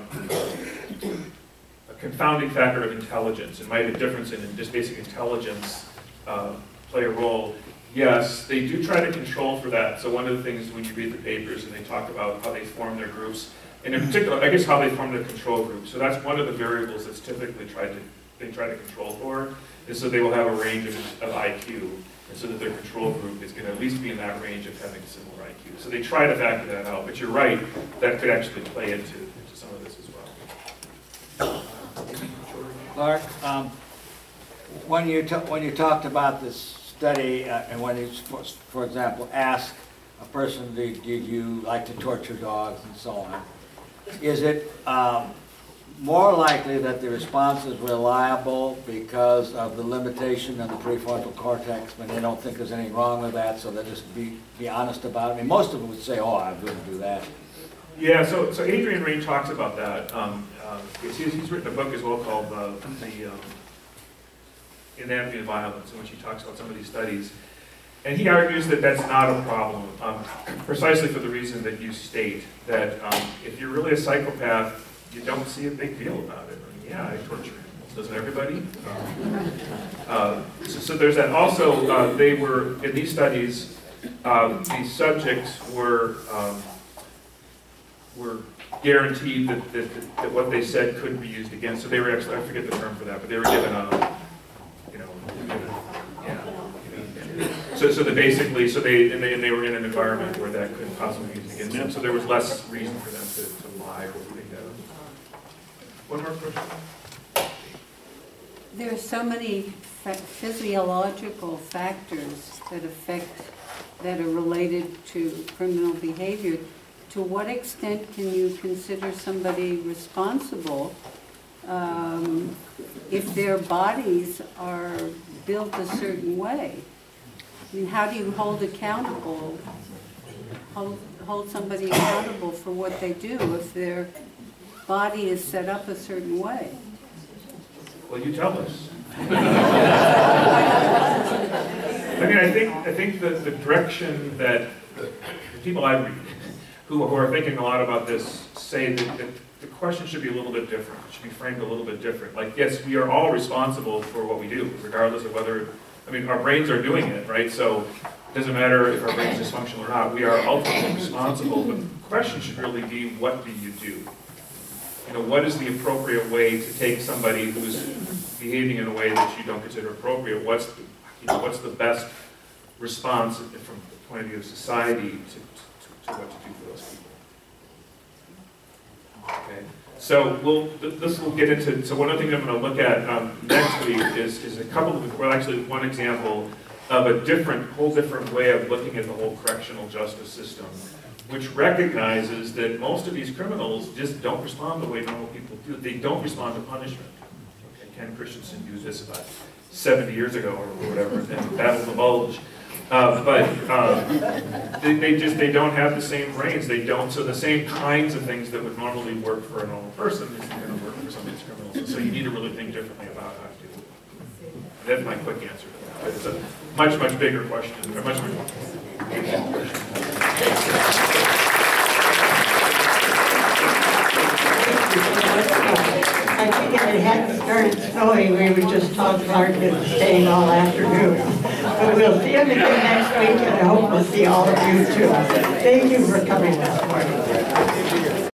B: confounding factor of intelligence, and might a difference in just basic intelligence play a role? Yes, they do try to control for that. So one of the things when you read the papers and they talk about how they form their groups, and in particular, I guess how they form the control group. So that's one of the variables that's typically they try to control for, is so they will have a range of IQ, and so that their control group is going to at least be in that range of having similar IQ. So they try to factor that out, but you're right, that could actually play into some of this as well.
D: Clark, when you talked about this study, and when you, for example, ask a person, did you like to torture dogs and so on, is it more likely that the response is reliable because of the limitation of the prefrontal cortex, but they don't think there's anything wrong with that, so they just be honest about it? I mean, most of them would say, oh, I wouldn't do that.
B: Yeah, so Adrian Rain talks about that. He's written a book as well called the Anatomy of Violence, in which he talks about some of these studies. And he argues that that's not a problem, precisely for the reason that you state, that if you're really a psychopath, you don't see a big deal about it. I mean, yeah, I torture. Doesn't everybody? So there's that. Also, they were, in these studies, the subjects were guaranteed that what they said couldn't be used again. So they were actually, I forget the term for that, but they were given a, So that basically, they were in an environment where that couldn't possibly be used against them. So there was less reason for them to lie or think that. One more question.
E: There are so many physiological factors that are related to criminal behavior. To what extent can you consider somebody responsible if their bodies are built a certain way? I mean, how do you hold somebody accountable for what they do if their body is set up a certain way?
B: Well, you tell us. I mean, I think that the direction that the people I read who are thinking a lot about this say that the question should be a little bit different. It should be framed a little bit different. Like, yes, we are all responsible for what we do, regardless of whether, I mean, our brains are doing it, right? So it doesn't matter if our brain's dysfunctional or not. We are ultimately responsible, but the question should really be, what do you do? You know, what is the appropriate way to take somebody who's behaving in a way that you don't consider appropriate? What's the best response from the point of view of society to what to do for those people? Okay. So this will get into, so one of the things I'm going to look at next week is a couple of, well, actually one example of a whole different way of looking at the whole correctional justice system, which recognizes that most of these criminals just don't respond the way normal people do. They don't respond to punishment. Okay, Ken Christensen used this about 70 years ago or whatever, and Battle the Bulge. They don't have the same brains. They don't. So the same kinds of things that would normally work for a normal person isn't going to work for some of these criminals. And so you need to really think differently about That's my quick answer to that. But it's a much, much bigger question, a much, much
A: I think if it hadn't started snowing, we would just talk Clark into staying all afternoon. But we'll see him again next week, and I hope we'll see all of you too. Thank you for coming this morning.